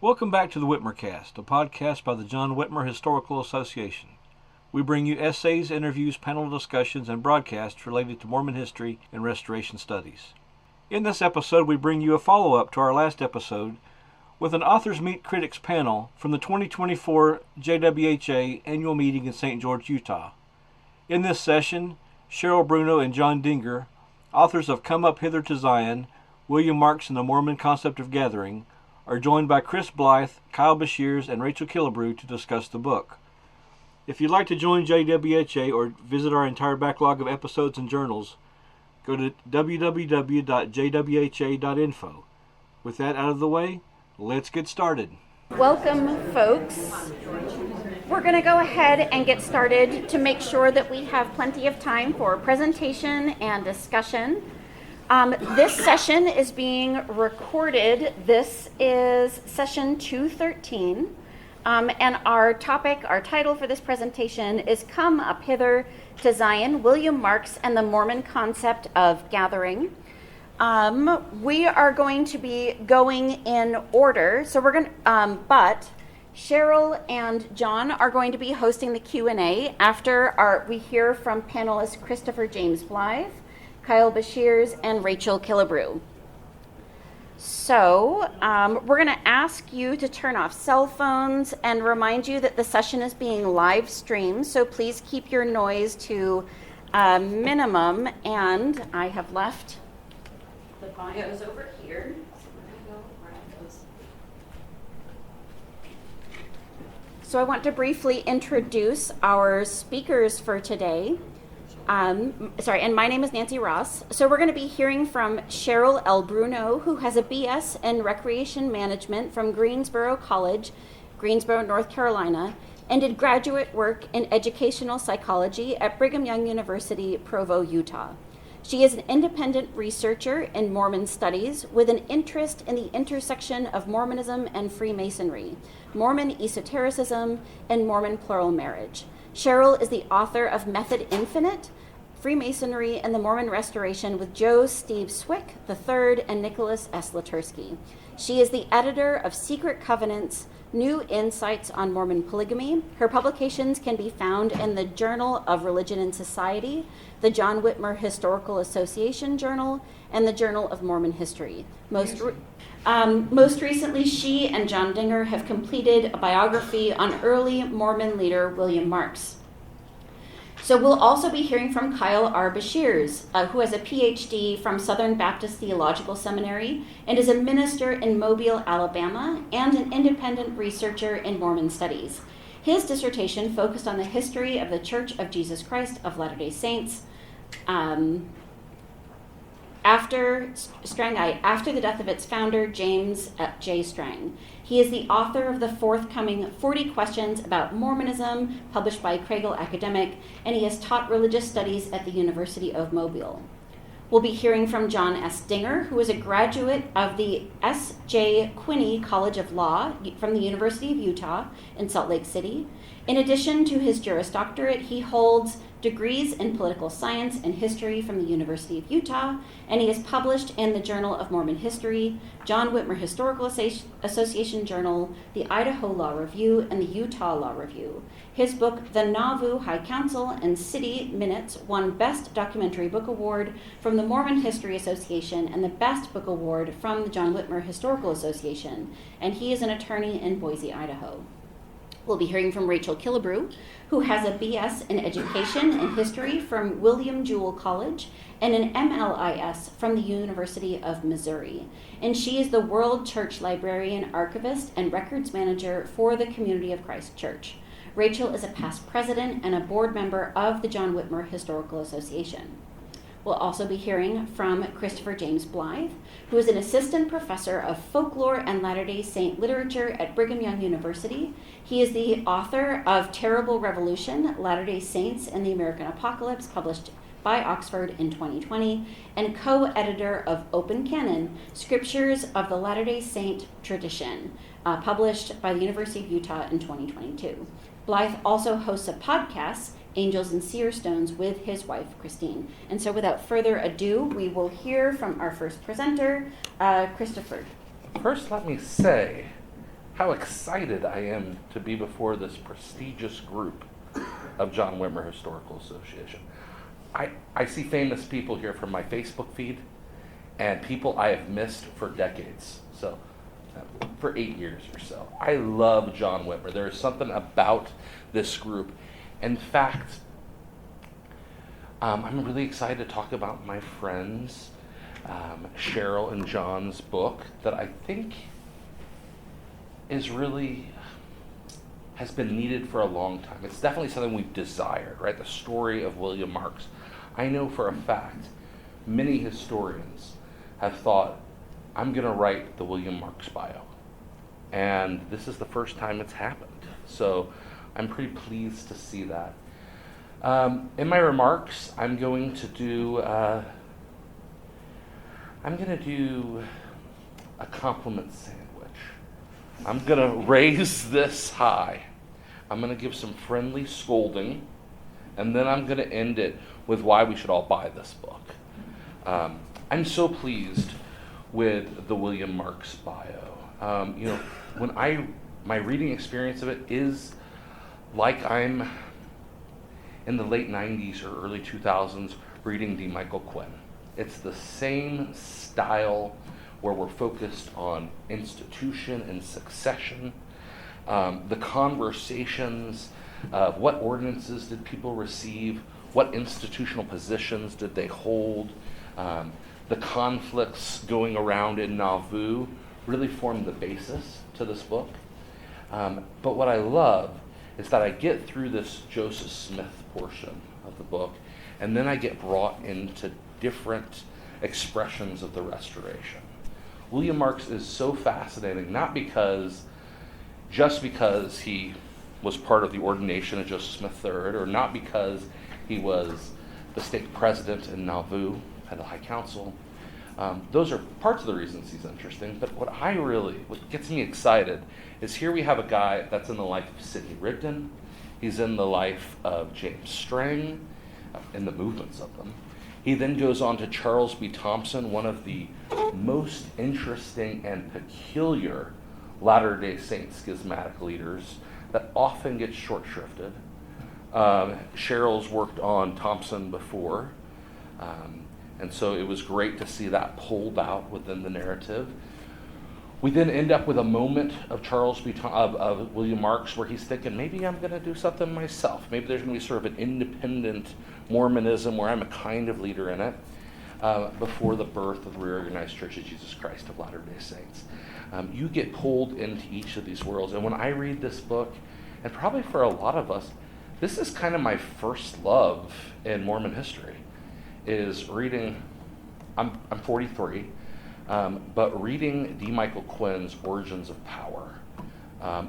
Welcome back to the Whitmer Cast, a podcast by the John Whitmer Historical Association. We bring you essays, interviews, panel discussions, and broadcasts related to Mormon history and restoration studies. In this episode, we bring you a follow-up to our last episode with an Authors Meet Critics panel from the 2024 JWHA annual meeting in St. George, Utah. In this session, Cheryl, Bruno, and John Dinger, authors of Come Up Hither to Zion, William Marks and the Mormon Concept of Gathering, are joined by Chris Blythe, Kyle Beshears, and Rachel Killebrew to discuss the book. If you'd like to join JWHA or visit our entire backlog of episodes and journals, go to www.jwha.info. With that out of the way, let's get started. Welcome, folks. We're going to go ahead and get started to make sure that we have plenty of time for presentation and discussion. This session is being recorded. This is session 213. And our title for this presentation is Come Up Hither to Zion, William Marks and the Mormon Concept of Gathering. We are going to be going in order. So but Cheryl and John are going to be hosting the Q&A after we hear from panelists Christopher James Blythe, Kyle Beshears, and Rachel Killebrew. So we're going to ask you to turn off cell phones and remind you that the session is being live streamed. So please keep your noise to a minimum. And I have left the bios over here. So I want to briefly introduce our speakers for today. And my name is Nancy Ross. So we're going to be hearing from Cheryl L. Bruno, who has a BS in Recreation Management from Greensboro College, Greensboro, North Carolina, and did graduate work in Educational Psychology at Brigham Young University, Provo, Utah. She is an independent researcher in Mormon studies with an interest in the intersection of Mormonism and Freemasonry, Mormon esotericism, and Mormon plural marriage. Cheryl is the author of Method Infinite, Freemasonry and the Mormon Restoration with Joe Steve Swick III and Nicholas S. Latursky. She is the editor of Secret Covenants, New Insights on Mormon Polygamy. Her publications can be found in the Journal of Religion and Society, the John Whitmer Historical Association Journal, and the Journal of Mormon History. Most recently, she and John Dinger have completed a biography on early Mormon leader William Marks. So we'll also be hearing from Kyle R. Beshears, who has a PhD from Southern Baptist Theological Seminary and is a minister in Mobile, Alabama, and an independent researcher in Mormon studies. His dissertation focused on the history of the Church of Jesus Christ of Latter-day Saints after the death of its founder, James J. Strang. He is the author of the forthcoming 40 Questions About Mormonism, published by Craigle Academic, and he has taught religious studies at the University of Mobile. We'll be hearing from John S. Dinger, who is a graduate of the S.J. Quinney College of Law from the University of Utah in Salt Lake City. In addition to his Juris Doctorate, he holds degrees in political science and history from the University of Utah, and he is published in the Journal of Mormon History, John Whitmer Historical Association Journal, the Idaho Law Review, and the Utah Law Review. His book, The Nauvoo High Council and City Minutes, won Best Documentary Book Award from the Mormon History Association and the Best Book Award from the John Whitmer Historical Association, and he is an attorney in Boise, Idaho. We'll be hearing from Rachel Killebrew, who has a BS in Education and History from William Jewell College and an MLIS from the University of Missouri. And she is the World Church Librarian, Archivist, and Records Manager for the Community of Christ Church. Rachel is a past president and a board member of the John Whitmer Historical Association. We'll also be hearing from Christopher James Blythe, who is an assistant professor of folklore and Latter-day Saint literature at Brigham Young University. He is the author of Terrible Revolution, Latter-day Saints and the American Apocalypse, published by Oxford in 2020, and co-editor of Open Canon, Scriptures of the Latter-day Saint Tradition, published by the University of Utah in 2022. Blythe also hosts a podcast, Angels and Seer Stones, with his wife, Christine. And so without further ado, we will hear from our first presenter, Christopher. First, let me say how excited I am to be before this prestigious group of John Whitmer Historical Association. I see famous people here from my Facebook feed and people I have missed for decades. So, for 8 years or so. I love John Whitmer. There is something about this group. In fact, I'm really excited to talk about my friends, Cheryl and John's book that I think has been needed for a long time. It's definitely something we've desired, right? The story of William Marks. I know for a fact many historians have thought, I'm going to write the William Marks bio. And this is the first time it's happened. So I'm pretty pleased to see that. In my remarks, I'm going to do a compliment sandwich. I'm going to raise this high. I'm going to give some friendly scolding, and then I'm going to end it with why we should all buy this book. I'm so pleased with the William Marks bio. My reading experience of it is like I'm in the late 90s or early 2000s reading D. Michael Quinn. It's the same style where we're focused on institution and succession, the conversations of what ordinances did people receive, what institutional positions did they hold, the conflicts going around in Nauvoo really form the basis to this book. But what I love is that I get through this Joseph Smith portion of the book, and then I get brought into different expressions of the Restoration. William Marks is so fascinating, not just because he was part of the ordination of Joseph Smith III, or not because he was the stake president in Nauvoo at the High Council. Those are parts of the reasons he's interesting, but what gets me excited is here we have a guy that's in the life of Sidney Rigdon. He's in the life of James Strang, in the movements of them. He then goes on to Charles B. Thompson, one of the most interesting and peculiar Latter-day Saint schismatic leaders that often gets short-shrifted. Cheryl's worked on Thompson before, and so it was great to see that pulled out within the narrative. We then end up with a moment of of William Marks where he's thinking, maybe I'm going to do something myself. Maybe there's going to be sort of an independent Mormonism where I'm a kind of leader in it, before the birth of the Reorganized Church of Jesus Christ of Latter-day Saints. You get pulled into each of these worlds. And when I read this book, and probably for a lot of us, this is kind of my first love in Mormon history, is reading, I'm 43, but reading D. Michael Quinn's Origins of Power,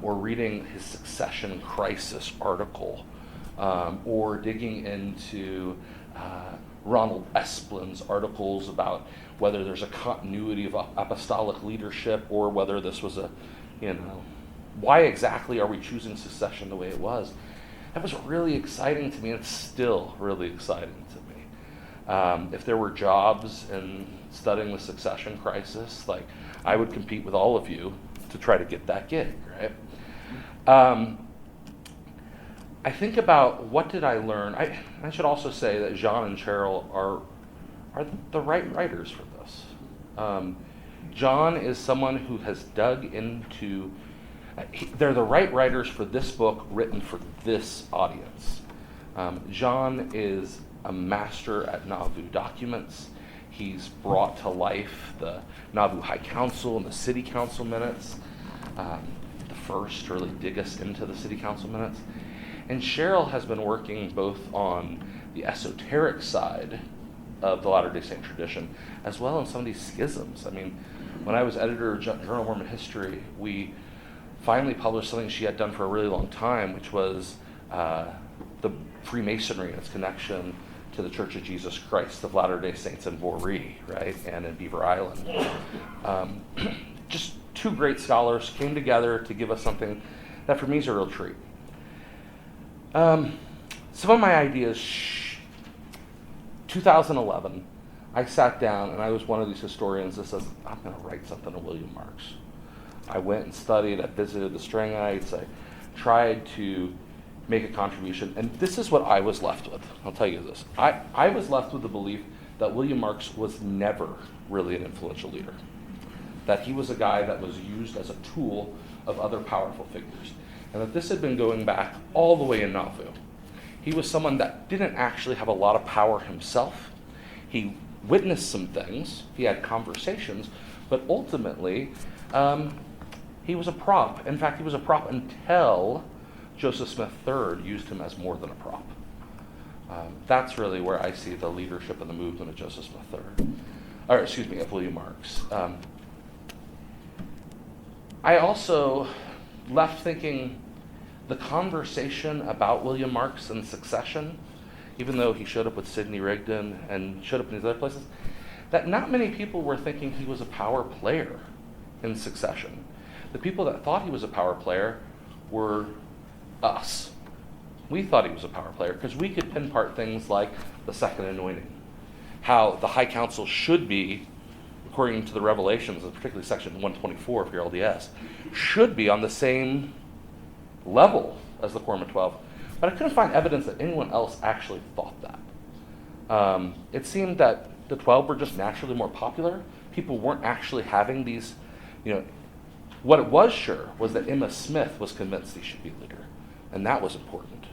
or reading his Succession Crisis article, or digging into Ronald Esplin's articles about whether there's a continuity of apostolic leadership or whether this was why exactly are we choosing succession the way it was? That was really exciting to me, and it's still really exciting to me. If there were jobs in studying the succession crisis, I would compete with all of you to try to get that gig, right? I think about what did I learn. I should also say that John and Cheryl are the right writers for this. John is someone who has dug into. They're the right writers for this book written for this audience. John is a master at Nauvoo documents. He's brought to life the Nauvoo High Council and the City Council minutes, the first to really dig us into the City Council minutes. And Cheryl has been working both on the esoteric side of the Latter-day Saint tradition, as well as some of these schisms. I mean, when I was editor of Journal of Mormon History, we finally published something she had done for a really long time, which was the Freemasonry and its connection to the Church of Jesus Christ of Latter-day Saints in Boree, right, and in Beaver Island. Just two great scholars came together to give us something that for me is a real treat. Some of my ideas, 2011, I sat down and I was one of these historians that says, I'm going to write something on William Marks. I went and studied, I visited the Strangites, I tried to make a contribution, and this is what I was left with. I'll tell you this. I was left with the belief that William Marks was never really an influential leader, that he was a guy that was used as a tool of other powerful figures, and that this had been going back all the way in Nauvoo. He was someone that didn't actually have a lot of power himself. He witnessed some things, he had conversations, but ultimately, he was a prop. In fact, he was a prop until Joseph Smith III used him as more than a prop. That's really where I see the leadership and the movement of Joseph Smith III. Of William Marks. I also left thinking the conversation about William Marks and succession, even though he showed up with Sidney Rigdon and showed up in these other places, that not many people were thinking he was a power player in succession. The people that thought he was a power player were us. We thought he was a power player because we could pinpoint things like the second anointing, how the high council should be, according to the Revelations, particularly section 124 of your LDS, should be on the same level as the Quorum of 12. But I couldn't find evidence that anyone else actually thought that. It seemed that the 12 were just naturally more popular. People weren't actually having these, what it was sure was that Emma Smith was convinced he should be leader, and that was important.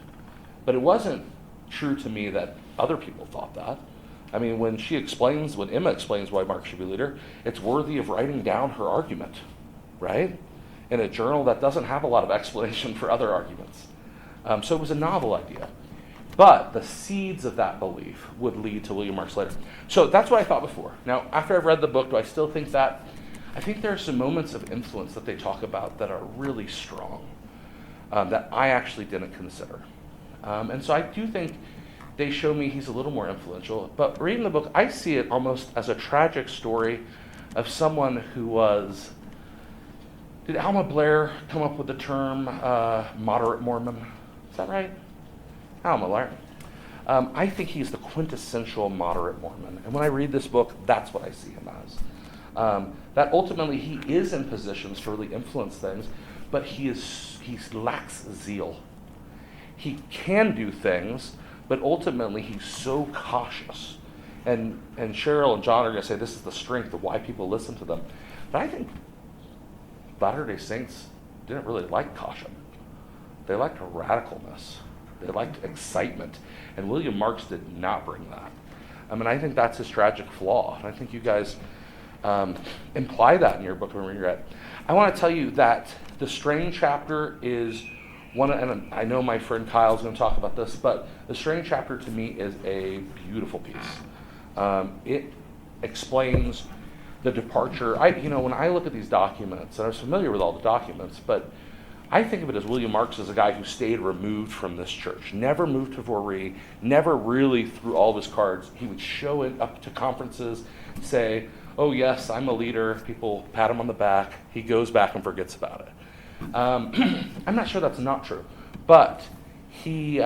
But it wasn't true to me that other people thought that. I mean, when Emma explains why Mark should be leader, it's worthy of writing down her argument, right? In a journal that doesn't have a lot of explanation for other arguments. So it was a novel idea. But the seeds of that belief would lead to William Marks later. So that's what I thought before. Now, after I've read the book, do I still think that? I think there are some moments of influence that they talk about that are really strong, that I actually didn't consider. And so I do think they show me he's a little more influential. But reading the book, I see it almost as a tragic story of someone who was... Did Alma Blair come up with the term moderate Mormon? Is that right? Alma Blair. I think he's the quintessential moderate Mormon. And when I read this book, that's what I see him as. That ultimately he is in positions to really influence things, but he lacks zeal. He can do things, but ultimately he's so cautious. And Cheryl and John are going to say this is the strength of why people listen to them. But I think Latter-day Saints didn't really like caution. They liked radicalness. They liked excitement. And William Marks did not bring that. I mean, I think that's his tragic flaw. And I think you guys imply that in your book when we read it. I want to tell you that the Strain chapter is one, and I know my friend Kyle's going to talk about this, but the Strain chapter to me is a beautiful piece. It explains the departure. When I look at these documents, and I was familiar with all the documents, but I think of it as William Marks as a guy who stayed removed from this church, never moved to Voree, never really threw all of his cards. He would show it up to conferences, say, oh yes, I'm a leader. People pat him on the back. He goes back and forgets about it. I'm not sure that's not true, but they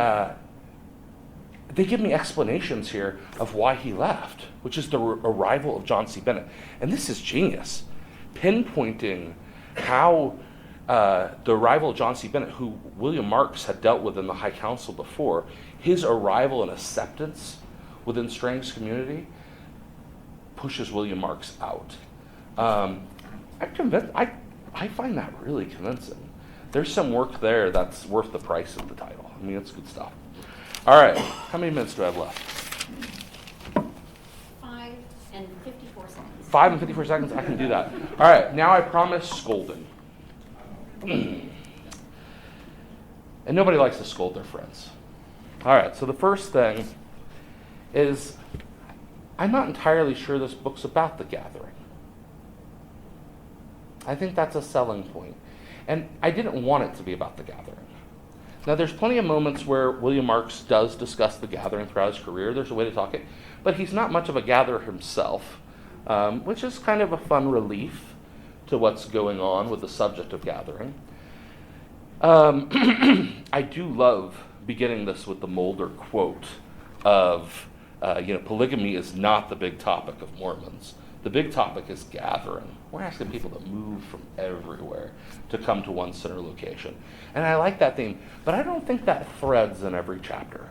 give me explanations here of why he left, which is the arrival of John C. Bennett. And this is genius, pinpointing how the arrival of John C. Bennett, who William Marks had dealt with in the High Council before, his arrival and acceptance within Strang's community pushes William Marks out. I'm convinced, I find that really convincing. There's some work there that's worth the price of the title. I mean, it's good stuff. All right, how many minutes do I have left? 5 and 54 seconds. 5 and 54 seconds? I can do that. All right, now I promise scolding. And nobody likes to scold their friends. All right, so the first thing is I'm not entirely sure this book's about the gathering. I think that's a selling point. And I didn't want it to be about the gathering. Now, there's plenty of moments where William Marks does discuss the gathering throughout his career. There's a way to talk it. But he's not much of a gatherer himself, which is kind of a fun relief to what's going on with the subject of gathering. I do love beginning this with the Mulder quote of, polygamy is not the big topic of Mormons. The big topic is gathering. We're asking people to move from everywhere to come to one center location. And I like that theme, but I don't think that threads in every chapter.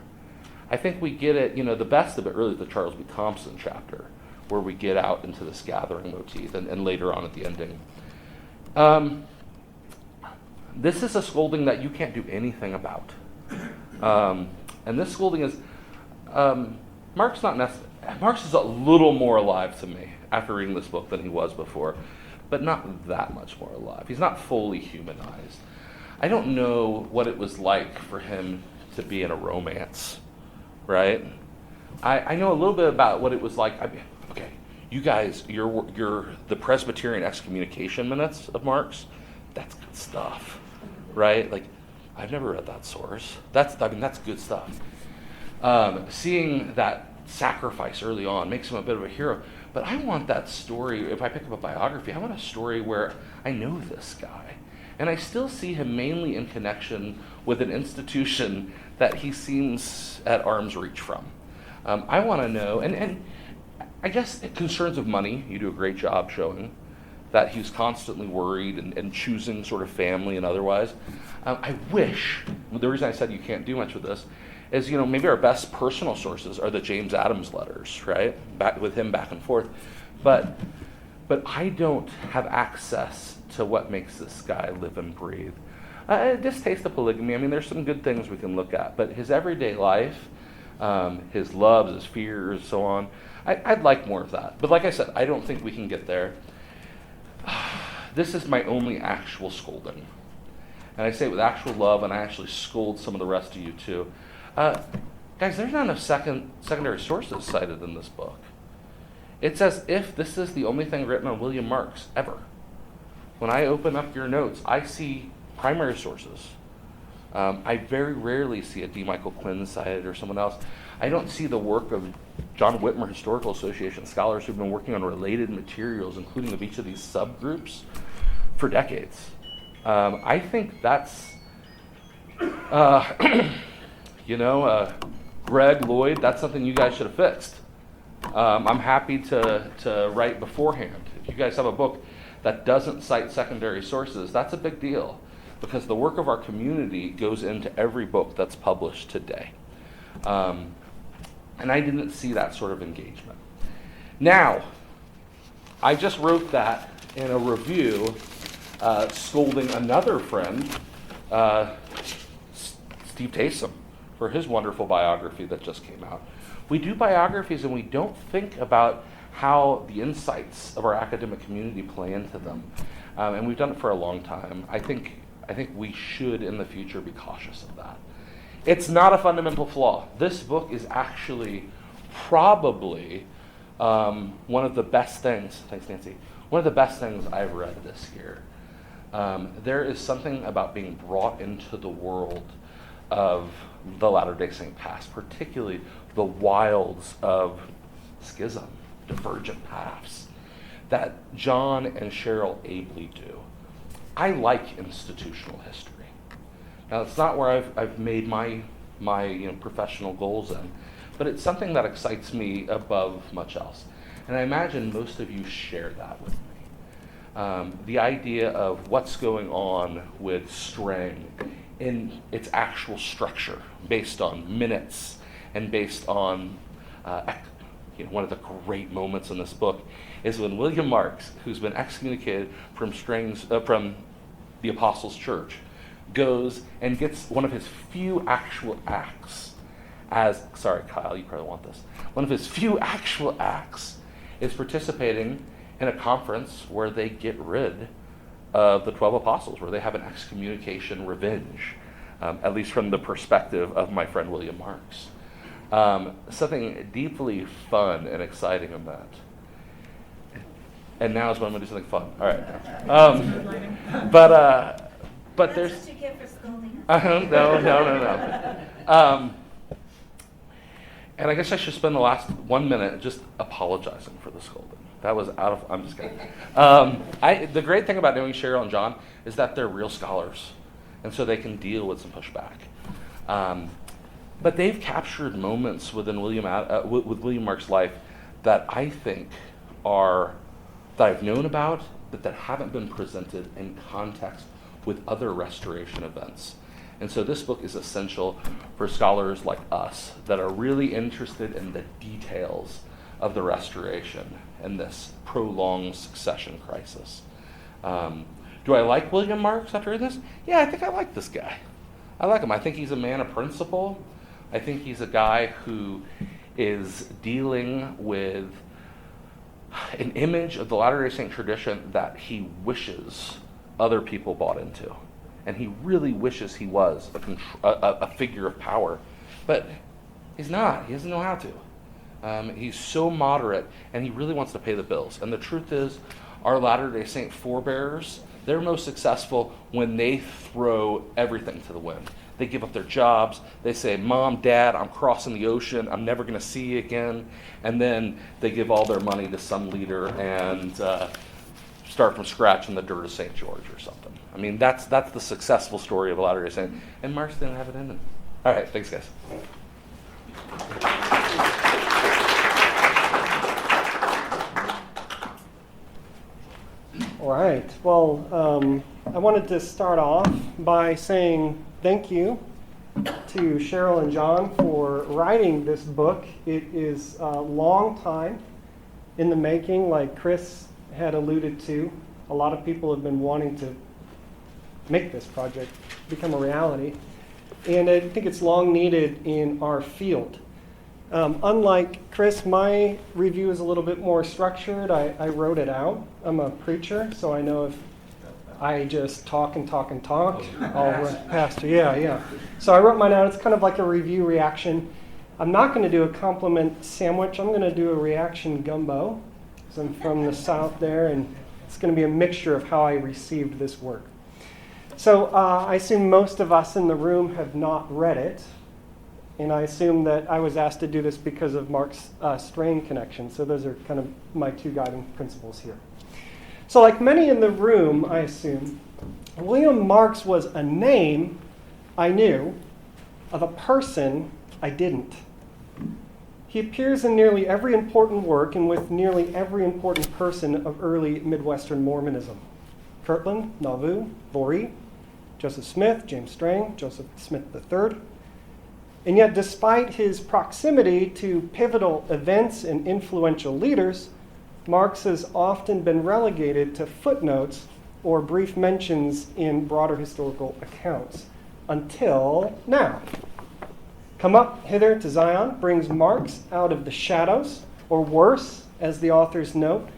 I think we get it, the best of it really is the Charles B. Thompson chapter, where we get out into this gathering motif, and later on at the ending. This is a scolding that you can't do anything about. And this scolding is, Marx is a little more alive to me after reading this book than he was before, but not that much more alive. He's not fully humanized. I don't know what it was like for him to be in a romance, right? I know a little bit about what it was like. Okay, you guys, you're the Presbyterian excommunication minutes of Marx. That's good stuff, right? Like, I've never read that source. That's good stuff. Seeing that sacrifice early on makes him a bit of a hero. But I want that story, if I pick up a biography, I want a story where I know this guy. And I still see him mainly in connection with an institution that he seems at arm's reach from. I want to know, and I guess concerns of money, you do a great job showing that he's constantly worried and choosing sort of family and otherwise. I wish, the reason I said you can't do much with this, is, maybe our best personal sources are the James Adams letters, right? With him back and forth. But I don't have access to what makes this guy live and breathe. A distaste of polygamy, there's some good things we can look at, but his everyday life, his loves, his fears, so on, I'd like more of that. But like I said, I don't think we can get there. This is my only actual scolding. And I say it with actual love, and I actually scold some of the rest of you too. Guys, there's not enough secondary sources cited in this book. It's as if this is the only thing written on William Marks ever. When I open up your notes, I see primary sources. I very rarely see a D. Michael Quinn cited or someone else. I don't see the work of John Whitmer Historical Association scholars who've been working on related materials, including of each of these subgroups, for decades. I think that's, Greg, Lloyd, that's something you guys should have fixed. I'm happy to write beforehand. If you guys have a book that doesn't cite secondary sources, that's a big deal, because the work of our community goes into every book that's published today. And I didn't see that sort of engagement. Now, I just wrote that in a review scolding another friend, Steve Taysom, for his wonderful biography that just came out. We do biographies and we don't think about how the insights of our academic community play into them. And we've done it for a long time. I think we should in the future be cautious of that. It's not a fundamental flaw. This book is actually probably one of the best things, thanks Nancy, one of the best things I've read this year. There is something about being brought into the world of the Latter-day Saint past, particularly the wilds of schism, divergent paths, that John and Cheryl ably do. I like institutional history. Now, it's not where I've made my professional goals in, but it's something that excites me above much else. And I imagine most of you share that with me. The idea of what's going on with Strang in its actual structure, based on minutes and based on one of the great moments in this book is when William Marks, who's been excommunicated from the Apostles' Church, goes and gets one of his few actual acts sorry, Kyle, you probably want this. One of his few actual acts is participating in a conference where they get rid of the 12 apostles, where they have an excommunication revenge, at least from the perspective of my friend William Marks. Something deeply fun and exciting about. And now is when I'm going to do something fun. All right. But there's... That's what you get for scolding. No. And I guess I should spend the last 1 minute just apologizing for the scolding. That was I'm just kidding. The great thing about knowing Cheryl and John is that they're real scholars, and so they can deal with some pushback. But they've captured moments within with William Marks' life that I think are that I've known about, but that haven't been presented in context with other restoration events. And so this book is essential for scholars like us that are really interested in the details of the restoration and this prolonged succession crisis. Do I like William Marks after reading this? Yeah, I think I like this guy. I like him. I think he's a man of principle. I think he's a guy who is dealing with an image of the Latter-day Saint tradition that he wishes other people bought into. And he really wishes he was a figure of power. But he's not. He doesn't know how to. He's so moderate, and he really wants to pay the bills. And the truth is, our Latter-day Saint forebears, they're most successful when they throw everything to the wind. They give up their jobs. They say, Mom, Dad, I'm crossing the ocean. I'm never going to see you again. And then they give all their money to some leader and start from scratch in the dirt of St. George or something. I mean, that's the successful story of a Latter-day Saint. And Marks didn't have it in him. All right, thanks, guys. All right. Well, I wanted to start off by saying thank you to Cheryl and John for writing this book. It is a long time in the making, like Chris had alluded to. A lot of people have been wanting to make this project become a reality. And I think it's long needed in our field. Unlike Chris, my review is a little bit more structured. I wrote it out. I'm a preacher, so I know if I just talk and talk and talk, I'll run past you. Yeah. So I wrote mine out. It's kind of like a review reaction. I'm not going to do a compliment sandwich. I'm going to do a reaction gumbo, because I'm from the South there, and it's going to be a mixture of how I received this work. So I assume most of us in the room have not read it. And I assume that I was asked to do this because of Mark's strain connection. So those are kind of my two guiding principles here. So like many in the room, I assume, William Marks was a name I knew of a person I didn't. He appears in nearly every important work and with nearly every important person of early Midwestern Mormonism. Kirtland, Nauvoo, Voree, Joseph Smith, James Strang, Joseph Smith III. And yet, despite his proximity to pivotal events and influential leaders, Marks has often been relegated to footnotes or brief mentions in broader historical accounts, until now. Come Up Hither to Zion brings Marks out of the shadows, or worse, as the authors note,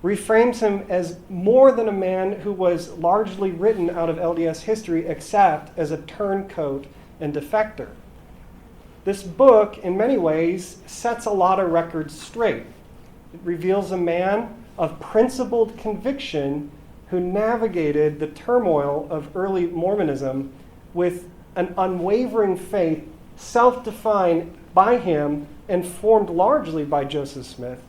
reframes him as more than a man who was largely written out of LDS history except as a turncoat and defector. This book, in many ways, sets a lot of records straight. It reveals a man of principled conviction who navigated the turmoil of early Mormonism with an unwavering faith, self-defined by him and formed largely by Joseph Smith,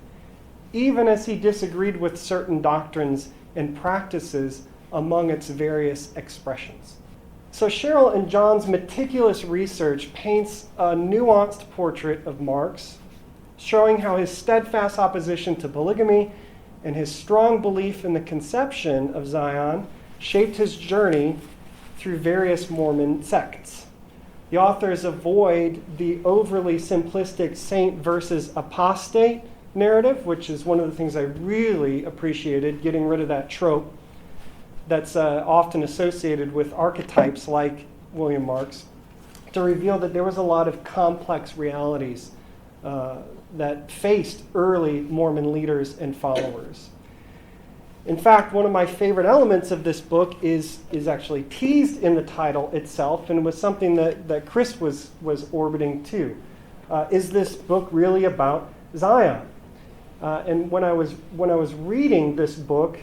even as he disagreed with certain doctrines and practices among its various expressions. So Cheryl and John's meticulous research paints a nuanced portrait of Marks, showing how his steadfast opposition to polygamy and his strong belief in the conception of Zion shaped his journey through various Mormon sects. The authors avoid the overly simplistic saint versus apostate narrative, which is one of the things I really appreciated, getting rid of that trope that's often associated with archetypes like William Marks, to reveal that there was a lot of complex realities that faced early Mormon leaders and followers. In fact, one of my favorite elements of this book is actually teased in the title itself, and was something that Chris was orbiting too. Is this book really about Zion? And when I was reading this book,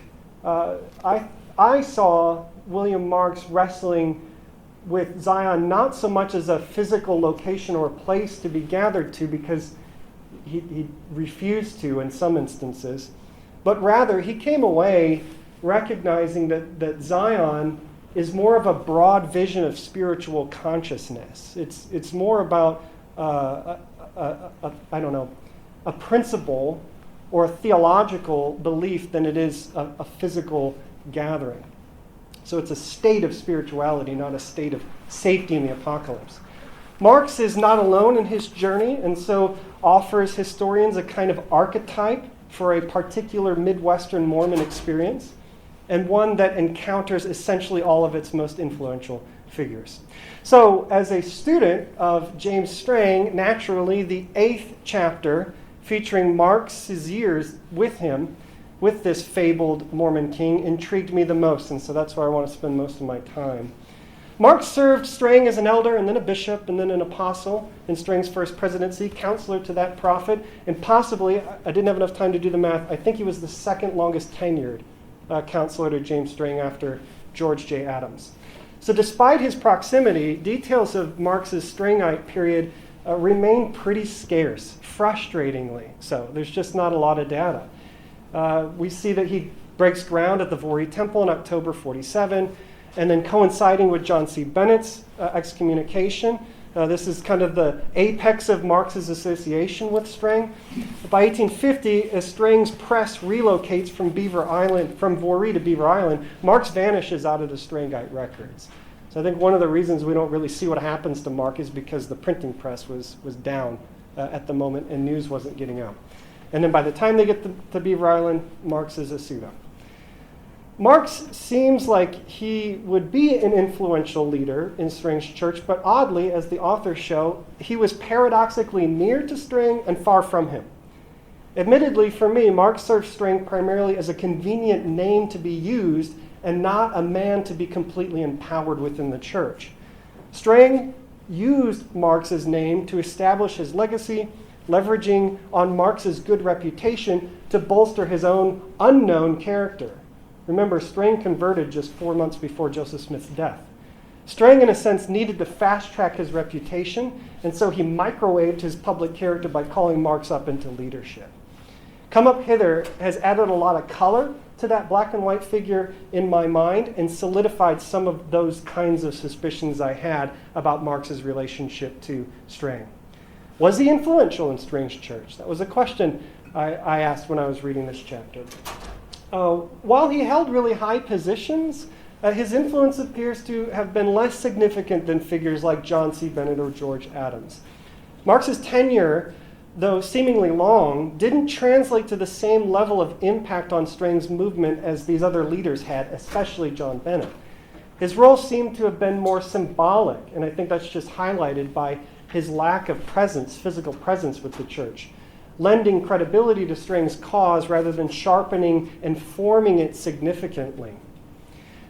I saw William Marks wrestling with Zion not so much as a physical location or a place to be gathered to, because he refused to in some instances, but rather he came away recognizing that Zion is more of a broad vision of spiritual consciousness. It's more about a principle or a theological belief than it is a physical gathering. So it's a state of spirituality, not a state of safety in the apocalypse. Marx is not alone in his journey, and so offers historians a kind of archetype for a particular Midwestern Mormon experience, and one that encounters essentially all of its most influential figures. So, as a student of James Strang, naturally, the 8th chapter, featuring Marx's years with him, with this fabled Mormon king, intrigued me the most, and so that's where I want to spend most of my time. Marx served Strang as an elder, and then a bishop, and then an apostle in Strang's first presidency, counselor to that prophet, and possibly, I didn't have enough time to do the math, I think he was the second longest tenured counselor to James Strang after George J. Adams. So despite his proximity, details of Marx's Strangite period remain pretty scarce, frustratingly so. There's just not a lot of data. We see that he breaks ground at the Vori Temple in October 47, and then coinciding with John C. Bennett's excommunication, this is kind of the apex of Marx's association with Strang. By 1850, as Strang's press relocates from Vori to Beaver Island, Marx vanishes out of the Strangite records. So I think one of the reasons we don't really see what happens to Marx is because the printing press was down at the moment and news wasn't getting out. And then by the time they get to Beaver Island, Marx is a pseudo. Marx seems like he would be an influential leader in Strang's church, but oddly, as the authors show, he was paradoxically near to Strang and far from him. Admittedly, for me, Marx served Strang primarily as a convenient name to be used and not a man to be completely empowered within the church. Strang used Marx's name to establish his legacy, leveraging on Marx's good reputation to bolster his own unknown character. Remember, Strang converted just 4 months before Joseph Smith's death. Strang, in a sense, needed to fast-track his reputation, and so he microwaved his public character by calling Marx up into leadership. Come Up Hither has added a lot of color to that black and white figure in my mind and solidified some of those kinds of suspicions I had about Marx's relationship to Strang. Was he influential in Strang's church? That was a question I asked when I was reading this chapter. While he held really high positions, his influence appears to have been less significant than figures like John C. Bennett or George Adams. Marx's tenure, though seemingly long, didn't translate to the same level of impact on Strang's movement as these other leaders had, especially John Bennett. His role seemed to have been more symbolic, and I think that's just highlighted by his lack of presence, physical presence with the church, lending credibility to Strang's cause rather than sharpening and forming it significantly.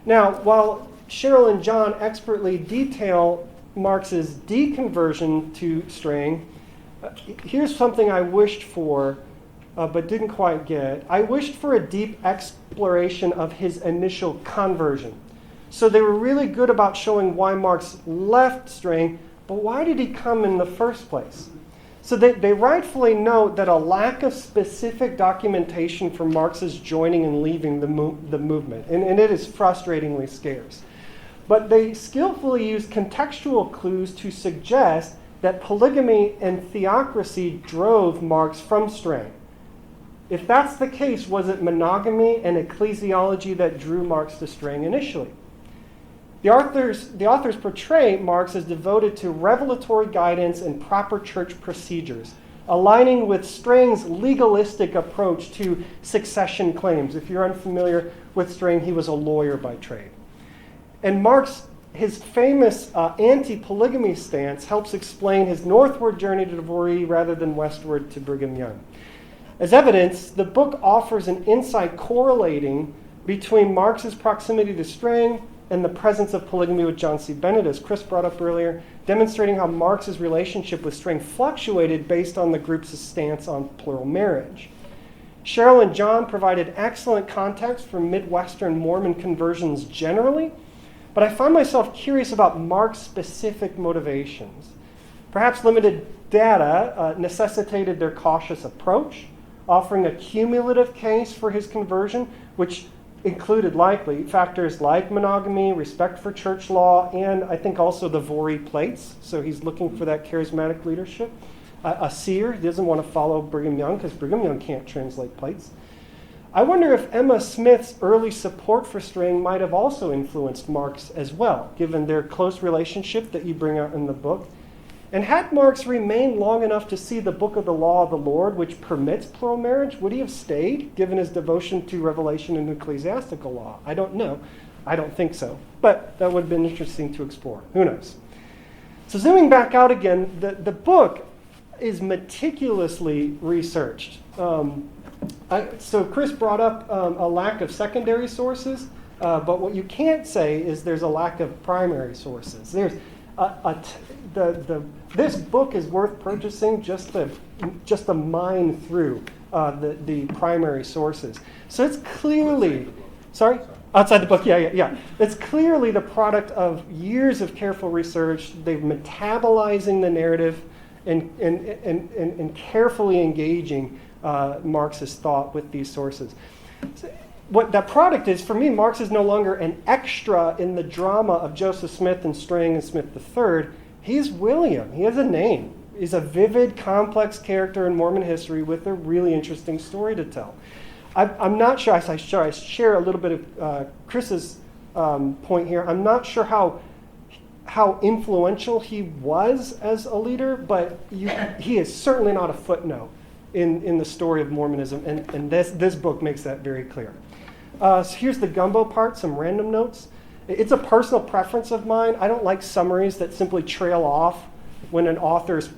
Now, while Cheryl and John expertly detail Marx's deconversion to Strang, here's something I wished for but didn't quite get. I wished for a deep exploration of his initial conversion. So they were really good about showing why Marx left Strang, but why did he come in the first place? So they rightfully note that a lack of specific documentation for Marx's joining and leaving the movement, and it is frustratingly scarce. But they skillfully use contextual clues to suggest that polygamy and theocracy drove Marx from Strang. If that's the case, was it monogamy and ecclesiology that drew Marx to Strang initially? The authors portray Marx as devoted to revelatory guidance and proper church procedures, aligning with Strang's legalistic approach to succession claims. If you're unfamiliar with Strang, he was a lawyer by trade. And Marx, his famous anti-polygamy stance, helps explain his northward journey to Vori rather than westward to Brigham Young. As evidence, the book offers an insight correlating between Marx's proximity to Strang and the presence of polygamy with John C. Bennett, as Chris brought up earlier, demonstrating how Marx's relationship with Strang fluctuated based on the group's stance on plural marriage. Cheryl and John provided excellent context for Midwestern Mormon conversions generally, but I find myself curious about Marx's specific motivations. Perhaps limited data necessitated their cautious approach, offering a cumulative case for his conversion, which included likely factors like monogamy, respect for church law, and I think also the Vori plates. So he's looking for that charismatic leadership. a seer. He doesn't want to follow Brigham Young because Brigham Young can't translate plates. I wonder if Emma Smith's early support for Strang might have also influenced Marks as well, given their close relationship that you bring out in the book. And had Marks remained long enough to see the book of the law of the Lord, which permits plural marriage, would he have stayed, given his devotion to Revelation and ecclesiastical law? I don't know. I don't think so. But that would have been interesting to explore. Who knows? So zooming back out again, the book is meticulously researched. So Chris brought up a lack of secondary sources, but what you can't say is there's a lack of primary sources. There's this book is worth purchasing just to mine through the primary sources. So it's clearly, outside the book, yeah. It's clearly the product of years of careful research. They're metabolizing the narrative and carefully engaging Marx's thought with these sources. So what that product is, for me, Marx is no longer an extra in the drama of Joseph Smith and Strang and Smith III. He's William. He has a name. He's a vivid, complex character in Mormon history with a really interesting story to tell. I'm not sure, I share a little bit of Chris's point here. I'm not sure how influential he was as a leader, but he is certainly not a footnote in the story of Mormonism, and this book makes that very clear. So here's the gumbo part, some random notes. It's a personal preference of mine. I don't like summaries that simply trail off with an author's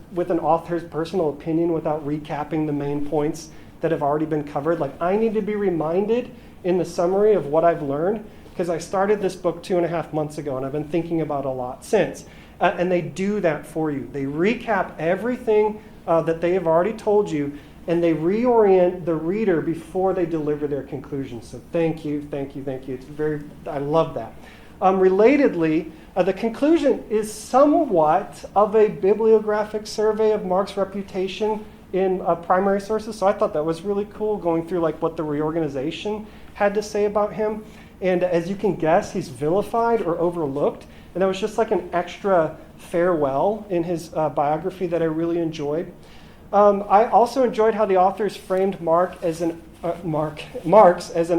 personal opinion without recapping the main points that have already been covered. Like, I need to be reminded in the summary of what I've learned, because I started this book 2.5 months ago, and I've been thinking about a lot since. And they do that for you. They recap everything that they have already told you, and they reorient the reader before they deliver their conclusions. So thank you. I love that. Relatedly, the conclusion is somewhat of a bibliographic survey of Mark's reputation in primary sources. So I thought that was really cool, going through like what the reorganization had to say about him. And as you can guess, he's vilified or overlooked. And that was just like an extra farewell in his biography that I really enjoyed. I also enjoyed how the authors framed Marx as an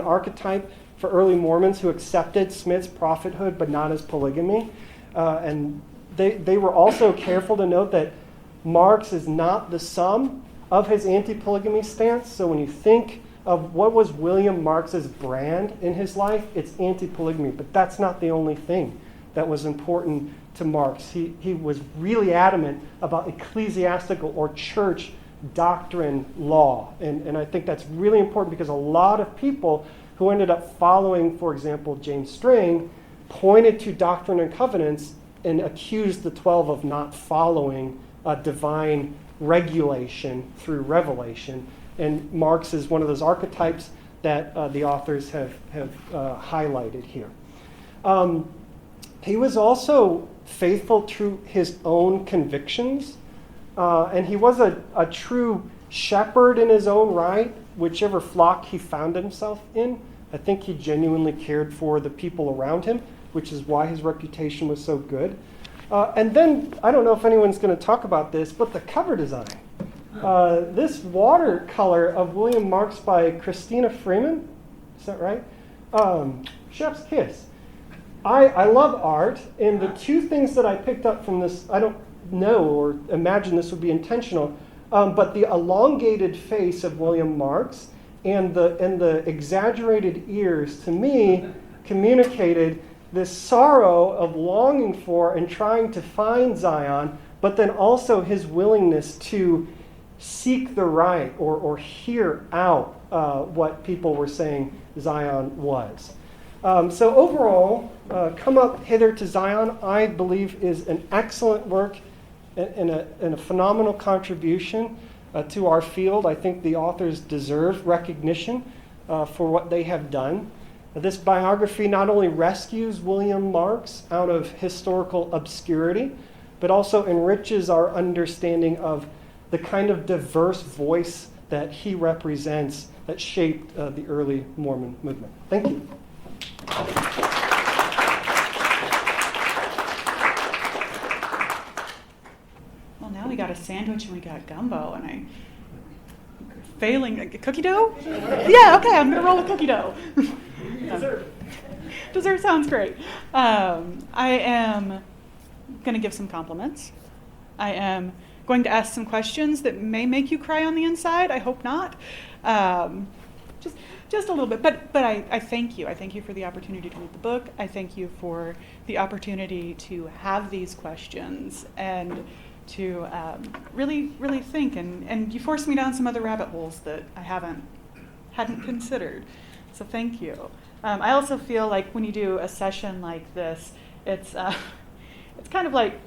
archetype for early Mormons who accepted Smith's prophethood but not his polygamy. And they were also careful to note that Marx is not the sum of his anti-polygamy stance. So when you think of what was William Marx's brand in his life, it's anti-polygamy. But that's not the only thing that was important to Marx. He was really adamant about ecclesiastical or church doctrine law. And I think that's really important because a lot of people who ended up following, for example, James Strang, pointed to Doctrine and Covenants and accused the 12 of not following divine regulation through revelation. And Marx is one of those archetypes that the authors have highlighted here. He was also faithful to his own convictions, and he was a true shepherd in his own right, whichever flock he found himself in. I think he genuinely cared for the people around him, which is why his reputation was so good. And then, I don't know if anyone's going to talk about this, but the cover design. This watercolor of William Marx by Christina Freeman, is that right? Chef's Kiss. I love art, and the two things that I picked up from this, I don't know or imagine this would be intentional, but the elongated face of William Marx and the exaggerated ears, to me, communicated this sorrow of longing for and trying to find Zion, but then also his willingness to seek the right or hear out what people were saying Zion was. So overall, Come Up Hither to Zion, I believe, is an excellent work and a phenomenal contribution to our field. I think the authors deserve recognition for what they have done. This biography not only rescues William Marx out of historical obscurity, but also enriches our understanding of the kind of diverse voice that he represents that shaped the early Mormon movement. Thank you. Well, now we got a sandwich and we got gumbo, and I failing cookie dough. Yeah, okay, I'm gonna roll with cookie dough. Dessert sounds great. I am gonna give some compliments. I am going to ask some questions that may make you cry on the inside. I hope not. Just a little bit, but I thank you. I thank you for the opportunity to read the book. I thank you for the opportunity to have these questions and to really think. And you forced me down some other rabbit holes that I hadn't considered. So thank you. I also feel like when you do a session like this, it's kind of like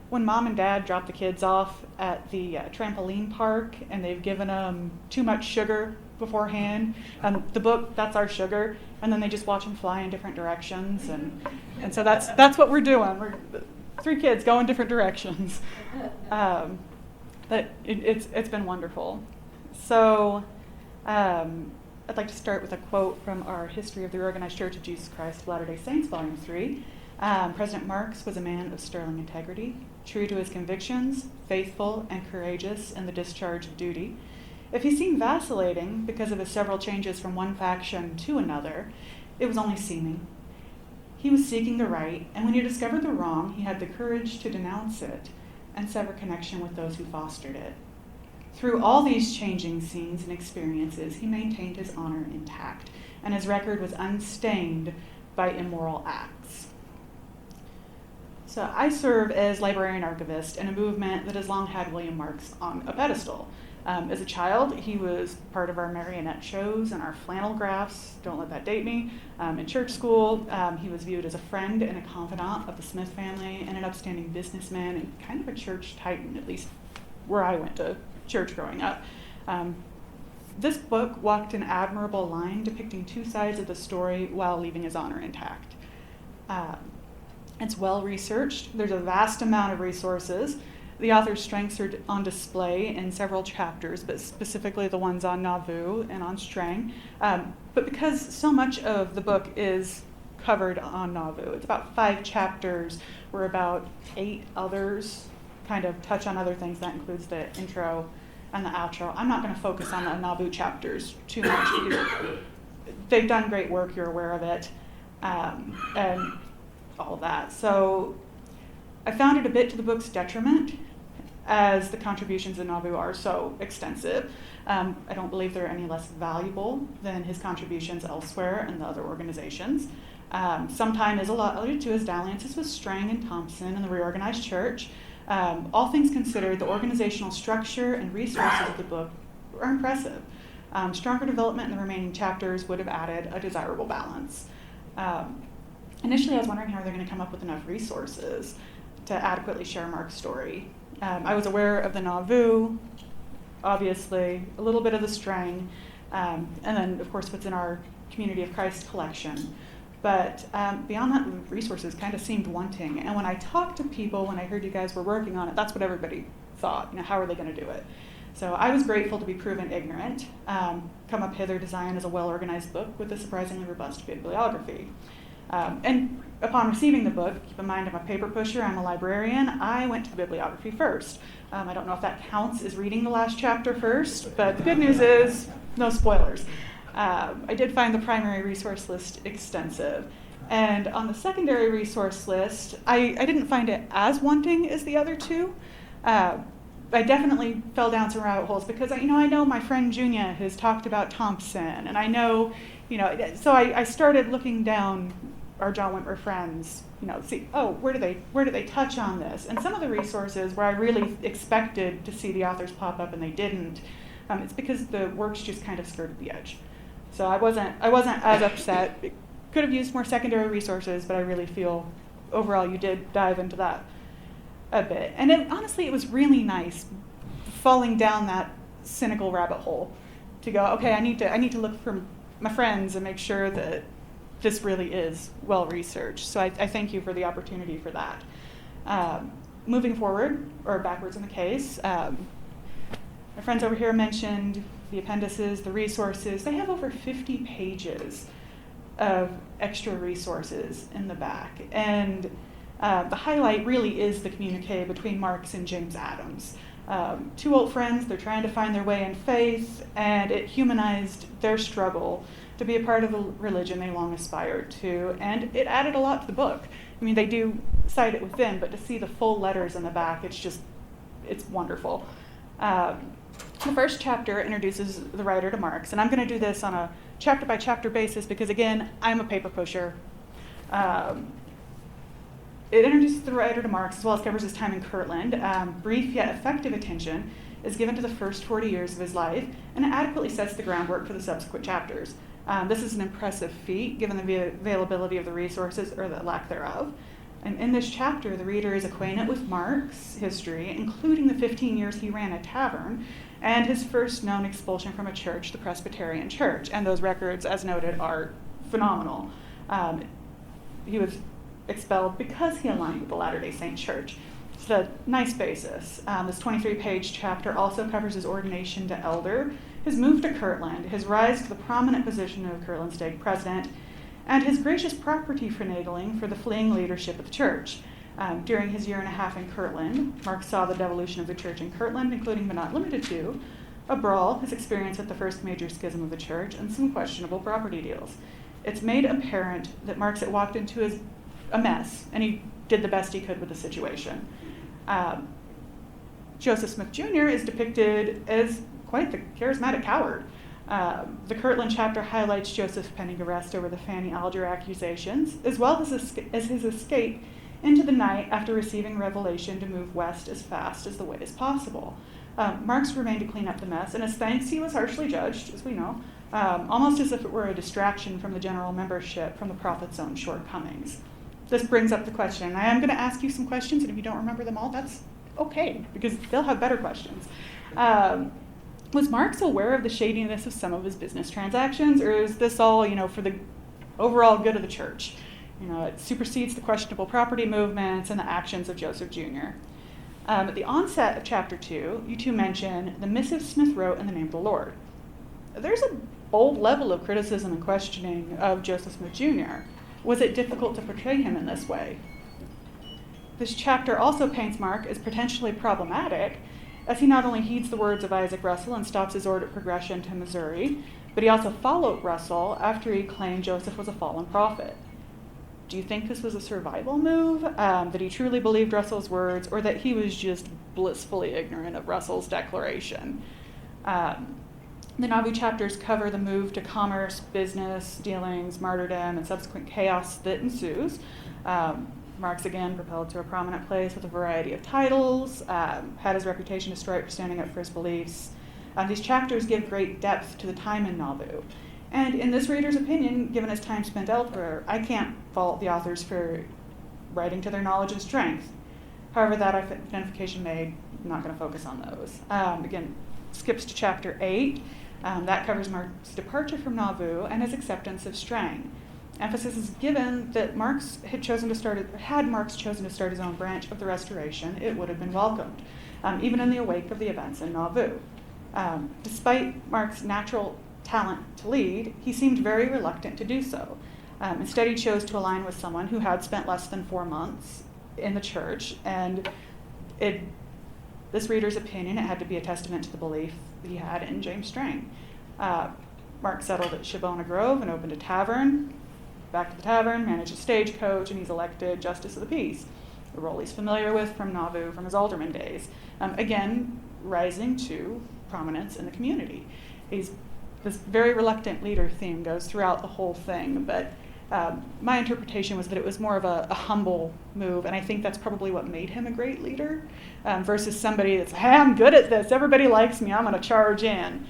when mom and dad drop the kids off at the trampoline park and they've given them too much sugar beforehand. The book, that's our sugar, and then they just watch them fly in different directions, and so that's what we're doing. We're 3 kids go in different directions, but it's been wonderful. So I'd like to start with a quote from our History of the Organized Church of Jesus Christ of Latter-day Saints, Volume 3. President Marx was a man of sterling integrity, true to his convictions, faithful and courageous in the discharge of duty. If he seemed vacillating because of his several changes from one faction to another, it was only seeming. He was seeking the right, and when he discovered the wrong, he had the courage to denounce it and sever connection with those who fostered it. Through all these changing scenes and experiences, he maintained his honor intact, and his record was unstained by immoral acts. So I serve as librarian archivist in a movement that has long had William Marx on a pedestal. As a child, he was part of our marionette shows and our flannel graphs, don't let that date me. In church school, he was viewed as a friend and a confidant of the Smith family and an upstanding businessman and kind of a church titan, at least where I went to church growing up. This book walked an admirable line depicting 2 sides of the story while leaving his honor intact. It's well researched. There's a vast amount of resources. The author's strengths are on display in several chapters, but specifically the ones on Nauvoo and on Strang. But because so much of the book is covered on Nauvoo, it's about 5 chapters, where about 8 others kind of touch on other things. That includes the intro and the outro. I'm not going to focus on the Nauvoo chapters too much because they've done great work, you're aware of it, and all that. So I found it a bit to the book's detriment, as the contributions in Nauvoo are so extensive. I don't believe they're any less valuable than his contributions elsewhere in the other organizations. Some time is allotted to his dalliances with Strang and Thompson and the Reorganized Church. All things considered, the organizational structure and resources of the book are impressive. Stronger development in the remaining chapters would have added a desirable balance. Initially, I was wondering how they're going to come up with enough resources to adequately share Mark's story. I was aware of the Nauvoo, obviously, a little bit of the Strang, and then, of course, what's in our Community of Christ collection. But beyond that, the resources kind of seemed wanting. And when I talked to people, when I heard you guys were working on it, that's what everybody thought. How are they going to do it? So I was grateful to be proven ignorant. Come Up Hither Design is a well-organized book with a surprisingly robust bibliography. And upon receiving the book, keep in mind I'm a paper pusher, I'm a librarian, I went to the bibliography first. I don't know if that counts as reading the last chapter first, but the good news is, no spoilers. I did find the primary resource list extensive. And on the secondary resource list, I didn't find it as wanting as the other 2. I definitely fell down some rabbit holes because I know my friend Junia has talked about Thompson, and I know, so I started looking down our John Whitmer friends, see, where do they touch on this? And some of the resources where I really expected to see the authors pop up and they didn't, it's because the works just kind of skirted the edge. So I wasn't as upset. It could have used more secondary resources, but I really feel overall you did dive into that a bit. And honestly, it was really nice falling down that cynical rabbit hole to go, okay, I need to look for my friends and make sure that this really is well researched. So I thank you for the opportunity for that. Moving forward, or backwards in the case, my friends over here mentioned the appendices, the resources. They have over 50 pages of extra resources in the back. And The highlight really is the communique between Marx and James Adams. Two old friends, they're trying to find their way in faith, and it humanized their struggle to be a part of a religion they long aspired to, and it added a lot to the book. I mean, they do cite it within, but to see the full letters in the back, it's wonderful. The first chapter introduces the writer to Marx, and I'm going to do this on a chapter-by-chapter basis because, again, I'm a paper pusher. It introduces the writer to Marx as well as covers his time in Kirtland. Brief yet effective attention is given to the first 40 years of his life, and it adequately sets the groundwork for the subsequent chapters. This is an impressive feat given the availability of the resources or the lack thereof. And in this chapter, the reader is acquainted with Marx's history, including the 15 years he ran a tavern, and his first known expulsion from a church, the Presbyterian Church. And those records, as noted, are phenomenal. He was expelled because he aligned with the Latter-day Saint Church. It's a nice basis. This 23-page chapter also covers his ordination to elder, his move to Kirtland, his rise to the prominent position of Kirtland stake president, and his gracious property finagling for the fleeing leadership of the church. During his year and a half in Kirtland, Marx saw the devolution of the church in Kirtland, including but not limited to a brawl, his experience at the first major schism of the church, and some questionable property deals. It's made apparent that Marx had walked into a mess, and he did the best he could with the situation. Joseph Smith Jr. is depicted as quite the charismatic coward. The Kirtland chapter highlights Joseph's pending arrest over the Fanny Alger accusations, as well as his escape into the night after receiving revelation to move west as fast as the way is possible. Marx remained to clean up the mess, and as thanks, he was harshly judged, as we know, almost as if it were a distraction from the general membership from the prophet's own shortcomings. This brings up the question, and I am going to ask you some questions, and if you don't remember them all, that's okay, because they'll have better questions. Was Marx aware of the shadiness of some of his business transactions, or is this all, for the overall good of the church? It supersedes the questionable property movements and the actions of Joseph Jr. At the onset of chapter 2, you two mention the missive Smith wrote in the name of the Lord. There's a bold level of criticism and questioning of Joseph Smith Jr. Was it difficult to portray him in this way? This chapter also paints Mark as potentially problematic, as he not only heeds the words of Isaac Russell and stops his ordered progression to Missouri, but he also followed Russell after he claimed Joseph was a fallen prophet. Do you think this was a survival move, that he truly believed Russell's words, or that he was just blissfully ignorant of Russell's declaration? The Nauvoo chapters cover the move to commerce, business, dealings, martyrdom, and subsequent chaos that ensues. Marx, again, propelled to a prominent place with a variety of titles, had his reputation destroyed for standing up for his beliefs. These chapters give great depth to the time in Nauvoo. And in this reader's opinion, given his time spent elsewhere, I can't fault the authors for writing to their knowledge and strength. However, that identification made, I'm not going to focus on those. Again, skips to chapter 8. That covers Marx's departure from Nauvoo and his acceptance of Strang. Emphasis is given that Marx had Marx chosen to start his own branch of the Restoration, it would have been welcomed, even in the wake of the events in Nauvoo. Despite Marx's natural talent to lead, he seemed very reluctant to do so. Instead, he chose to align with someone who had spent less than 4 months in the church, and this reader's opinion, it had to be a testament to the belief that he had in James Strang. Marx settled at Shabona Grove and opened a tavern. Back to the tavern, managed a stagecoach, and he's elected Justice of the Peace, a role he's familiar with from Nauvoo from his alderman days. Again, rising to prominence in the community. This very reluctant leader theme goes throughout the whole thing, but my interpretation was that it was more of a humble move, and I think that's probably what made him a great leader, versus somebody that's, hey, I'm good at this, everybody likes me, I'm going to charge in.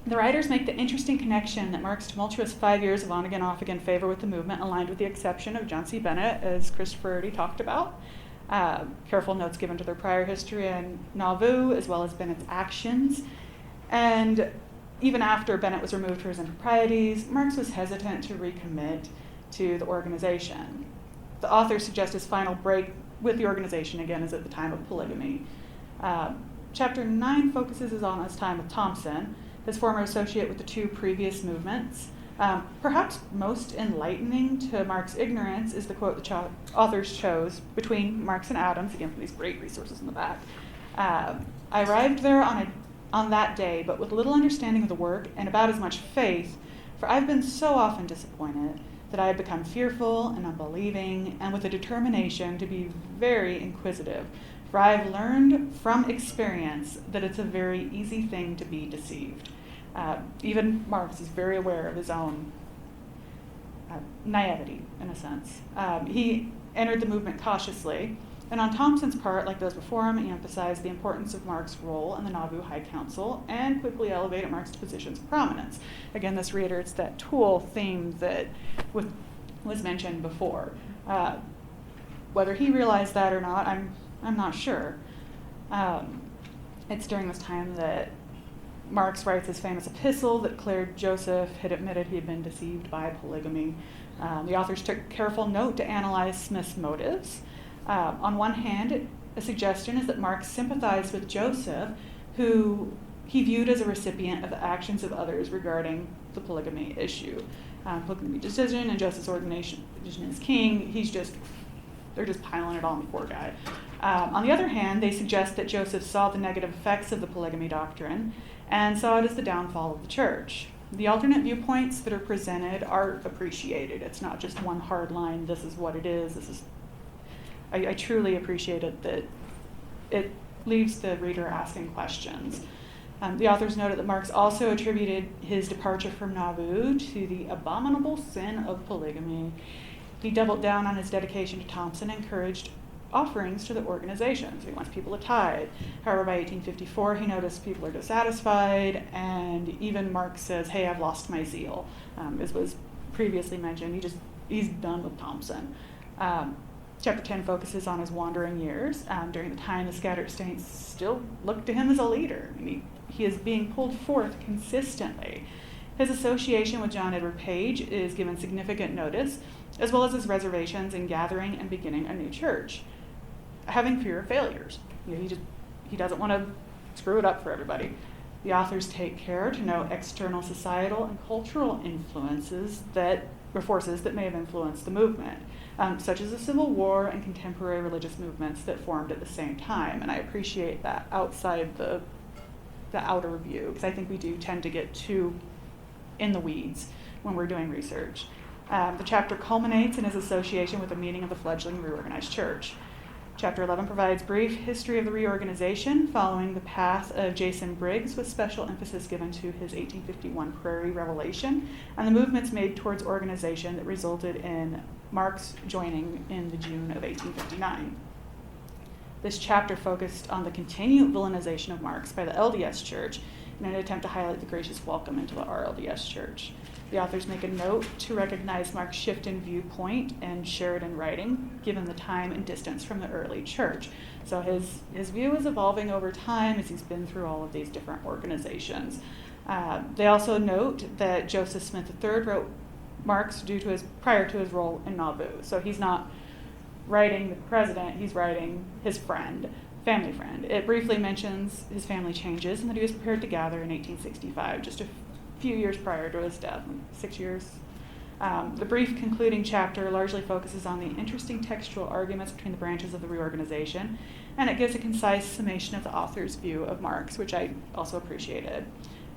The writers make the interesting connection that Marx's tumultuous 5 years of on-again, off-again favor with the movement aligned with the exception of John C. Bennett, as Christopher already talked about. Careful notes given to their prior history in Nauvoo, as well as Bennett's actions. And even after Bennett was removed for his improprieties, Marx was hesitant to recommit to the organization. The authors suggest his final break with the organization, again, is at the time of polygamy. Chapter 9 focuses on his time with Thompson, his former associate with the 2 previous movements. Perhaps most enlightening to Mark's ignorance is the quote the authors chose between Marx and Adams, again from these great resources in the back. I arrived there on that day, but with little understanding of the work and about as much faith, for I've been so often disappointed that I had become fearful and unbelieving, and with a determination to be very inquisitive, for I've learned from experience that it's a very easy thing to be deceived. Even Marx is very aware of his own naivety, in a sense. He entered the movement cautiously, and on Thompson's part, like those before him, he emphasized the importance of Marx's role in the Nauvoo High Council and quickly elevated Marx to positions of prominence. Again, this reiterates that tool theme that was mentioned before. Whether he realized that or not, I'm not sure. It's during this time that Marx writes his famous epistle that declared Joseph had admitted he had been deceived by polygamy. The authors took careful note to analyze Smith's motives. On one hand, a suggestion is that Marx sympathized with Joseph, who he viewed as a recipient of the actions of others regarding the polygamy issue. Polygamy decision and Joseph's ordination as king, they're just piling it on the poor guy. On the other hand, they suggest that Joseph saw the negative effects of the polygamy doctrine and saw it as the downfall of the church. The alternate viewpoints that are presented are appreciated. It's not just one hard line, this is what it is. I truly appreciate it that it leaves the reader asking questions. The authors noted that Marx also attributed his departure from Nauvoo to the abominable sin of polygamy. He doubled down on his dedication to Thompson and encouraged offerings to the organization. So he wants people to tithe. However, by 1854, he noticed people are dissatisfied, and even Marx says, hey, I've lost my zeal. As was previously mentioned, he's done with Thompson. Chapter 10 focuses on his wandering years. During the time, the scattered saints still look to him as a leader. He is being pulled forth consistently. His association with John Edward Page is given significant notice, as well as his reservations in gathering and beginning a new church. Having fear of failures. He doesn't want to screw it up for everybody. The authors take care to note external societal and cultural influences or forces that may have influenced the movement, such as the Civil War and contemporary religious movements that formed at the same time. And I appreciate that outside the outer view, because I think we do tend to get too in the weeds when we're doing research. The chapter culminates in his association with the meeting of the fledgling reorganized church. Chapter 11 provides brief history of the reorganization following the path of Jason Briggs, with special emphasis given to his 1851 Prairie Revelation and the movements made towards organization that resulted in Marx joining in the June of 1859. This chapter focused on the continued villainization of Marx by the LDS Church in an attempt to highlight the gracious welcome into the RLDS Church. The authors make a note to recognize Marx's shift in viewpoint and share it in writing, given the time and distance from the early church. So his view is evolving over time as he's been through all of these different organizations. They also note that Joseph Smith III wrote Marx prior to his role in Nauvoo. So he's not writing the president, he's writing his family friend. It briefly mentions his family changes and that he was prepared to gather in 1865, just a few years prior to his death, 6 years. The brief concluding chapter largely focuses on the interesting textual arguments between the branches of the reorganization, and it gives a concise summation of the author's view of Marx, which I also appreciated.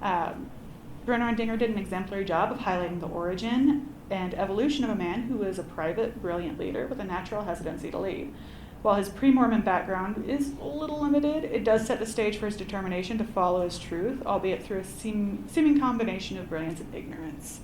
Bruno and Dinger did an exemplary job of highlighting the origin and evolution of a man who was a private, brilliant leader with a natural hesitancy to lead. While his pre-Mormon background is a little limited, it does set the stage for his determination to follow his truth, albeit through a seeming combination of brilliance and ignorance.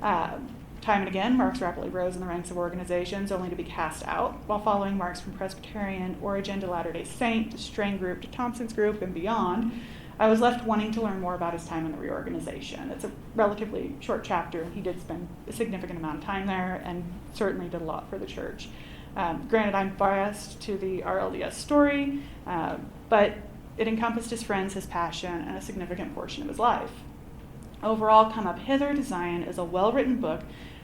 Time and again, Marx rapidly rose in the ranks of organizations, only to be cast out, while following Marx from Presbyterian origin to Latter-day Saint, to Strang group, to Thompson's group, and beyond. I was left wanting to learn more about his time in the reorganization. It's a relatively short chapter, and he did spend a significant amount of time there and certainly did a lot for the church. Granted, I'm biased to the RLDS story, but it encompassed his friends, his passion, and a significant portion of his life. Overall, Come Up Hither to Zion is a well-written book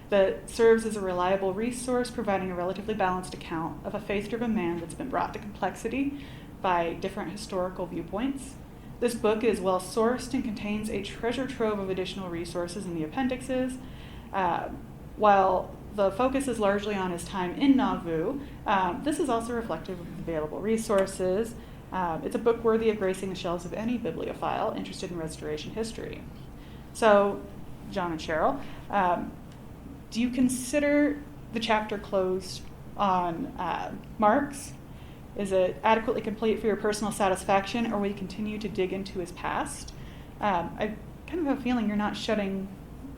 that serves as a reliable resource, providing a relatively balanced account of a faith-driven man that's been brought to complexity by different historical viewpoints. This book is well-sourced and contains a treasure trove of additional resources in the appendixes. While the focus is largely on his time in Nauvoo, this is also reflective of available resources. It's a book worthy of gracing the shelves of any bibliophile interested in Restoration history. So, John and Cheryl, do you consider the chapter closed on Marx? Is it adequately complete for your personal satisfaction, or will you continue to dig into his past? I kind of have a feeling you're not shutting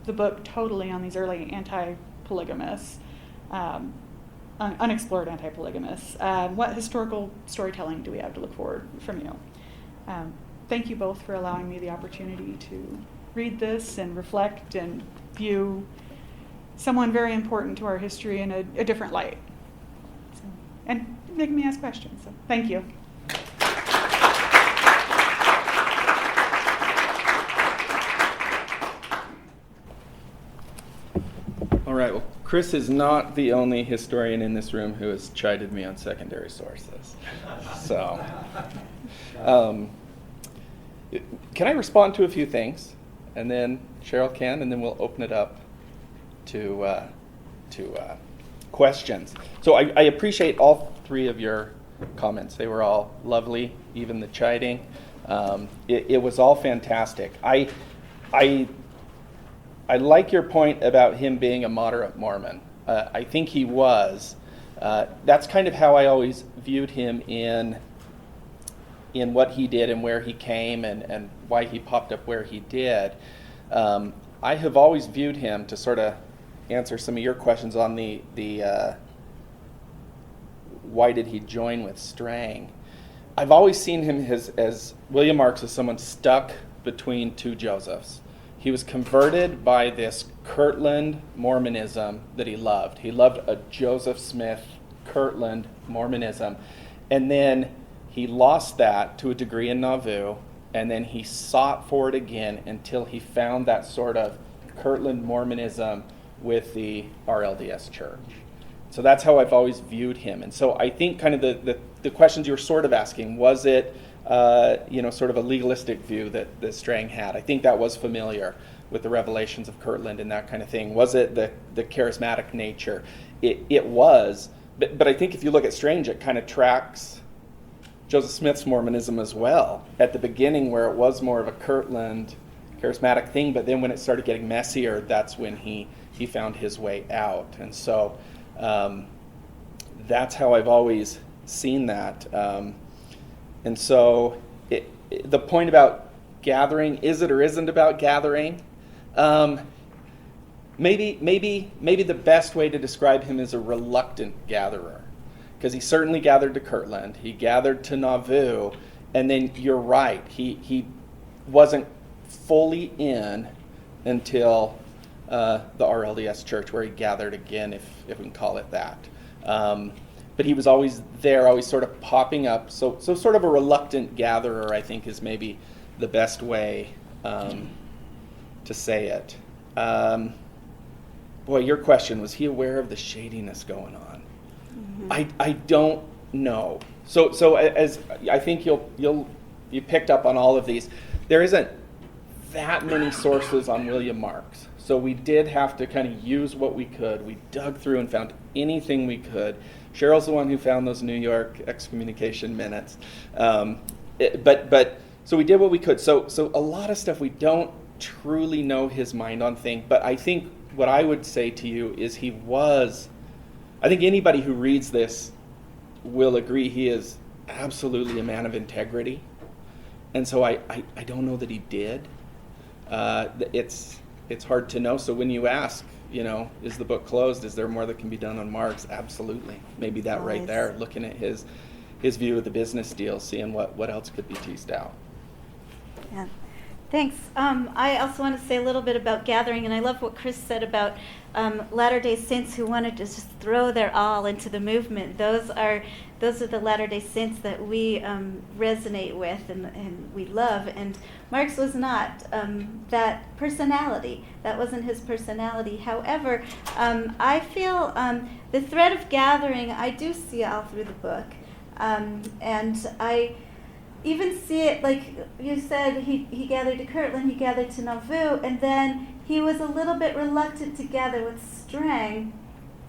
the book totally on these early anti-polygamists, unexplored anti-polygamists. What historical storytelling do we have to look forward from you? Thank you both for allowing me the opportunity to read this and reflect and view someone very important to our history in a different light. So, and making me ask questions. So thank you. All right, well, Chris is not the only historian in this room who has chided me on secondary sources. So, can I respond to a few things? And then Cheryl can, and then we'll open it up to questions. So I appreciate all three of your comments. They were all lovely, even the chiding. It was all fantastic. I like your point about him being a moderate Mormon. I think he was. That's kind of how I always viewed him in what he did and where he came and why he popped up where he did. I have always viewed him, to sort of answer some of your questions on the why did he join with Strang. I've always seen him as William Marks as someone stuck between two Josephs. He was converted by this Kirtland Mormonism that he loved. He loved a Joseph Smith Kirtland Mormonism. And then he lost that to a degree in Nauvoo, and then he sought for it again until he found that sort of Kirtland Mormonism with the RLDS Church. So that's how I've always viewed him. And so I think kind of the questions you were sort of asking, was it sort of a legalistic view that Strang had? I think that was familiar with the revelations of Kirtland and that kind of thing. Was it the charismatic nature? It was, but I think if you look at Strang, it kind of tracks Joseph Smith's Mormonism as well. At the beginning, where it was more of a Kirtland charismatic thing, but then when it started getting messier, that's when he found his way out. And so that's how I've always seen that. And so the point about gathering, is it or isn't about gathering? Maybe the best way to describe him is a reluctant gatherer, because he certainly gathered to Kirtland, he gathered to Nauvoo, and then you're right, he wasn't fully in until the RLDS Church, where he gathered again, if we can call it that. But he was always there, always sort of popping up. So sort of a reluctant gatherer, I think, is maybe the best way to say it. Boy, your question, was he aware of the shadiness going on? Mm-hmm. I don't know. So as I think you picked up on all of these, there isn't that many sources on William Marks. So we did have to kind of use what we could. We dug through and found anything we could. Cheryl's the one who found those New York excommunication minutes. But so we did what we could. So a lot of stuff we don't truly know his mind on things. But I think what I would say to you is I think anybody who reads this will agree he is absolutely a man of integrity. And so I don't know that he did. It's hard to know. So when you ask, is the book closed? Is there more that can be done on Marx? Absolutely. Maybe that right there, looking at his view of the business deal, seeing what else could be teased out. Yeah. Thanks. I also want to say a little bit about gathering, and I love what Chris said about Latter-day Saints who wanted to just throw their all into the movement. Those are the Latter-day Saints that we resonate with and we love. And Marx was not that personality. That wasn't his personality. However, I feel the thread of gathering I do see all through the book, and even see it, like you said, he gathered to Kirtland, he gathered to Nauvoo, and then he was a little bit reluctant to gather with Strang.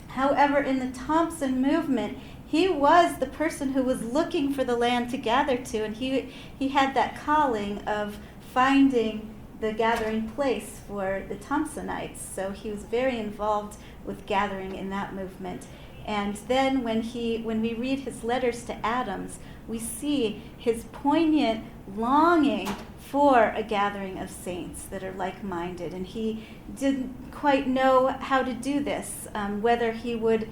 However, in the Thompson movement, he was the person who was looking for the land to gather to, and he had that calling of finding the gathering place for the Thompsonites. So he was very involved with gathering in that movement. And then when we read his letters to Adams, we see his poignant longing for a gathering of saints that are like-minded. And he didn't quite know how to do this, whether he would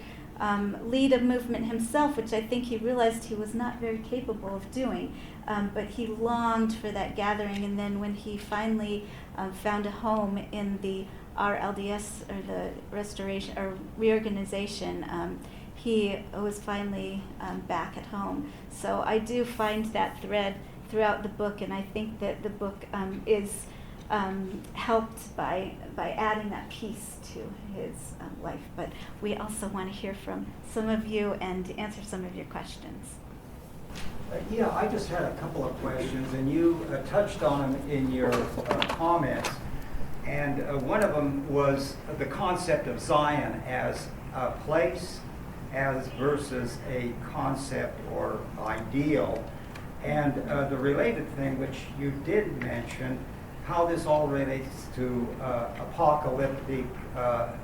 lead a movement himself, which I think he realized he was not very capable of doing. But he longed for that gathering. And then when he finally found a home in the RLDS, or the restoration or reorganization, he was finally back at home. So I do find that thread throughout the book, and I think that the book is helped by adding that piece to his life. But we also want to hear from some of you and answer some of your questions. Yeah, I just had a couple of questions, and you touched on them in your comments. And one of them was the concept of Zion as a place, as versus a concept or ideal. And the related thing, which you did mention, how this all relates to apocalyptic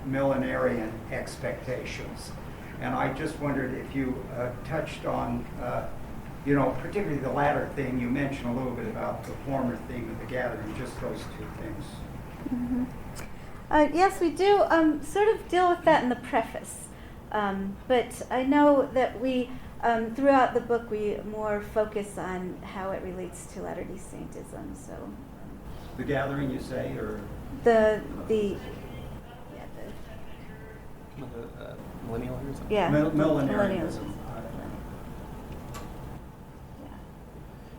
millenarian expectations. And I just wondered if you touched on, particularly the latter thing. You mentioned a little bit about the former theme of the gathering, just those two things. Mm-hmm. Yes, we do sort of deal with that in the preface. But I know that we, throughout the book, we more focus on how it relates to Latter-day Saintism. So the gathering, you say, or millennialism. Yeah, millenarianism.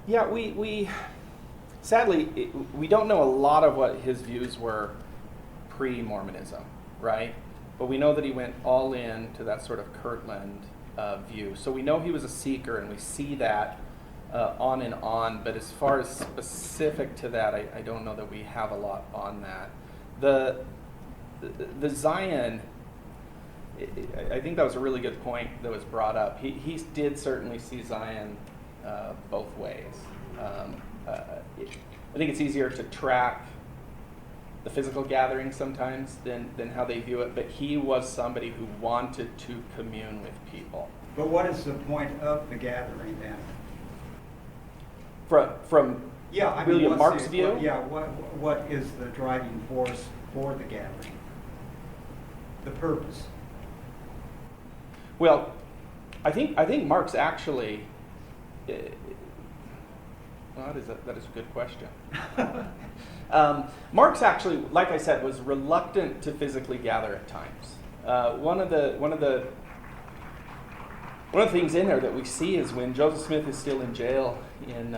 Yeah, we sadly we don't know a lot of what his views were pre-Mormonism, right? But we know that he went all in to that sort of Kirtland view. So we know he was a seeker, and we see that on and on. But as far as specific to that, I don't know that we have a lot on that. The Zion, I think that was a really good point that was brought up. He did certainly see Zion both ways. I think it's easier to track the physical gathering sometimes than how they view it, but he was somebody who wanted to commune with people. But what is the point of the gathering then? From William Mark's view? What is the driving force for the gathering? The purpose? Well, I think Mark's actually. Well, that is a good question. Mark's actually, like I said, was reluctant to physically gather at times. One of the things in there that we see is when Joseph Smith is still in jail in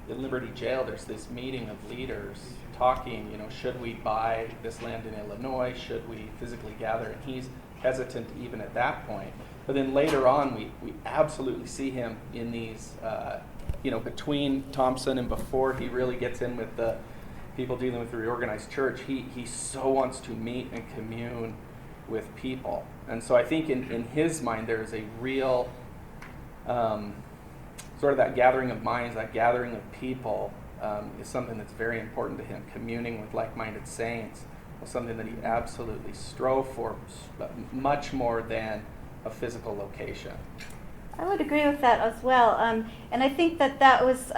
Liberty Jail. There's this meeting of leaders talking. Should we buy this land in Illinois? Should we physically gather? And he's hesitant even at that point. But then later on, we absolutely see him in these. Between Thompson and before he really gets in with the people dealing with the reorganized church, he so wants to meet and commune with people. And so I think in his mind there is a real sort of that gathering of minds, that gathering of people is something that's very important to him. Communing with like-minded saints was something that he absolutely strove for, much more than a physical location. I would agree with that as well. And I think that was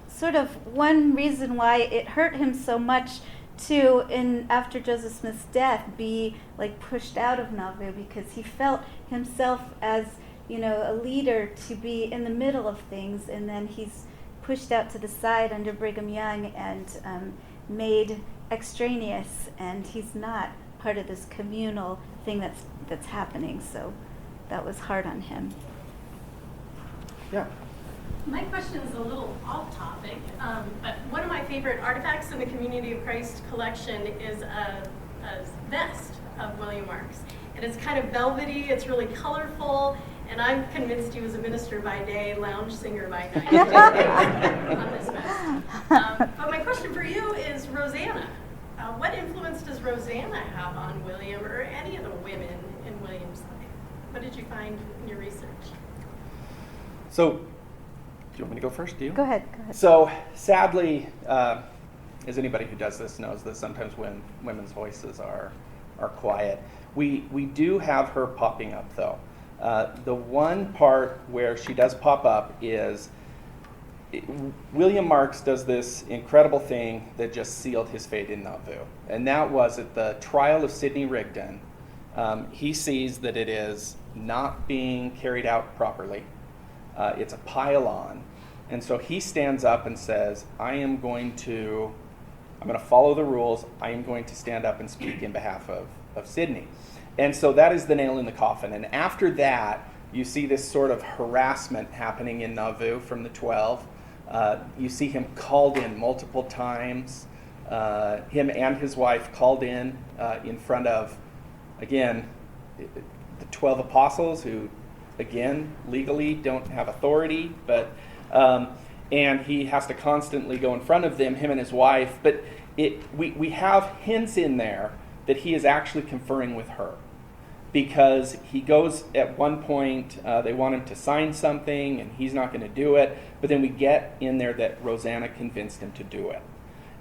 sort of one reason why it hurt him so much to, after Joseph Smith's death, be like pushed out of Nauvoo, because he felt himself as, a leader to be in the middle of things, and then he's pushed out to the side under Brigham Young and made extraneous, and he's not part of this communal thing that's happening. So that was hard on him. Yeah. My question is a little off topic, but one of my favorite artifacts in the Community of Christ collection is a vest of William Marks. And it's kind of velvety, it's really colorful, And I'm convinced he was a minister by day, lounge singer by night. On this mess. But my question for you is Rosanna. What influence does Rosanna have on William or any of the women in William's life? What did you find in your research? So, do you want me to go first? Do you? Go ahead. So, sadly, as anybody who does this knows, that sometimes when women's voices are quiet, we do have her popping up, though. The one part where she does pop up is William Marks does this incredible thing that just sealed his fate in Nauvoo. And that was at the trial of Sidney Rigdon. He sees that it is not being carried out properly. It's a pile-on. And so he stands up and says, I'm going to follow the rules. I am going to stand up and speak in behalf of Sidney. And so that is the nail in the coffin. And after that, you see this sort of harassment happening in Nauvoo from the 12. You see him called in multiple times. Him and his wife called in front of, again, the 12 apostles who, again, legally don't have authority, but and he has to constantly go in front of them, him and his wife. But we have hints in there that he is actually conferring with her, because he goes at one point, they want him to sign something, and he's not going to do it. But then we get in there that Rosanna convinced him to do it.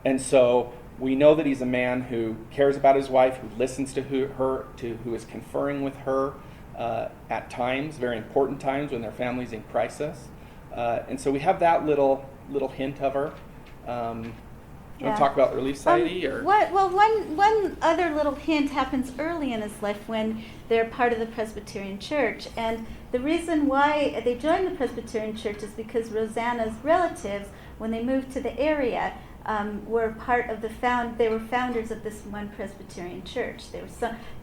And so we know that he's a man who cares about his wife, who listens to who is conferring with her at times, very important times when their family's in crisis. And so we have that little hint of her. Do you want to talk about early society? One other little hint happens early in his life when they're part of the Presbyterian Church. And the reason why they joined the Presbyterian Church is because Rosanna's relatives, when they moved to the area, were part of they were founders of this one Presbyterian church.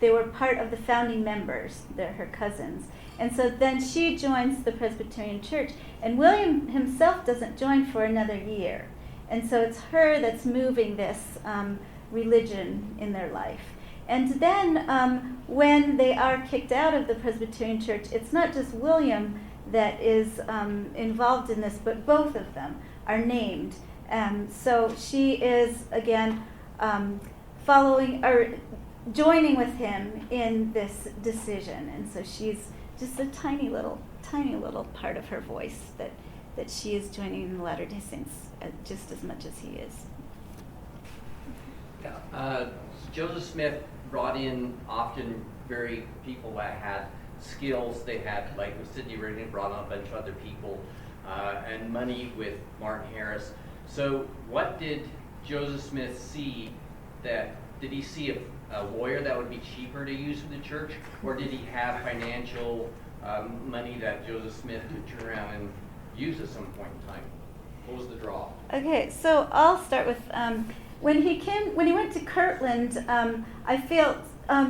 They were part of the founding members. They're her cousins. And so then she joins the Presbyterian Church. And William himself doesn't join for another year. And so it's her that's moving this religion in their life. And then when they are kicked out of the Presbyterian Church, it's not just William that is involved in this, but both of them are named. So she is, again, following or joining with him in this decision. And so she's just a tiny little part of her voice that she is joining in the Latter-day Saints just as much as he is. Joseph Smith brought in often very people that had skills. They had, like with Sidney Rigdon, brought on a bunch of other people, and money with Martin Harris. So what did Joseph Smith see? Did he see a lawyer that would be cheaper to use for the church, or did he have financial money that Joseph Smith could turn around and use at some point in time? What was the draw? Okay, so I'll start with when he went to Kirtland. I feel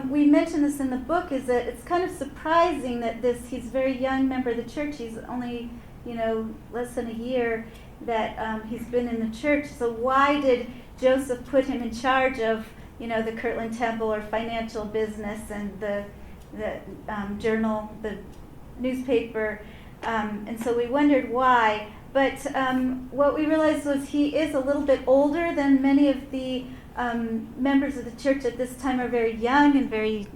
we mentioned this in the book, is that it's kind of surprising that he's a very young member of the church. He's only less than a year that he's been in the church. So why did Joseph put him in charge of the Kirtland Temple or financial business and the journal, the newspaper? And so we wondered why. But what we realized was he is a little bit older than many of the members of the church at this time. Are very young and very,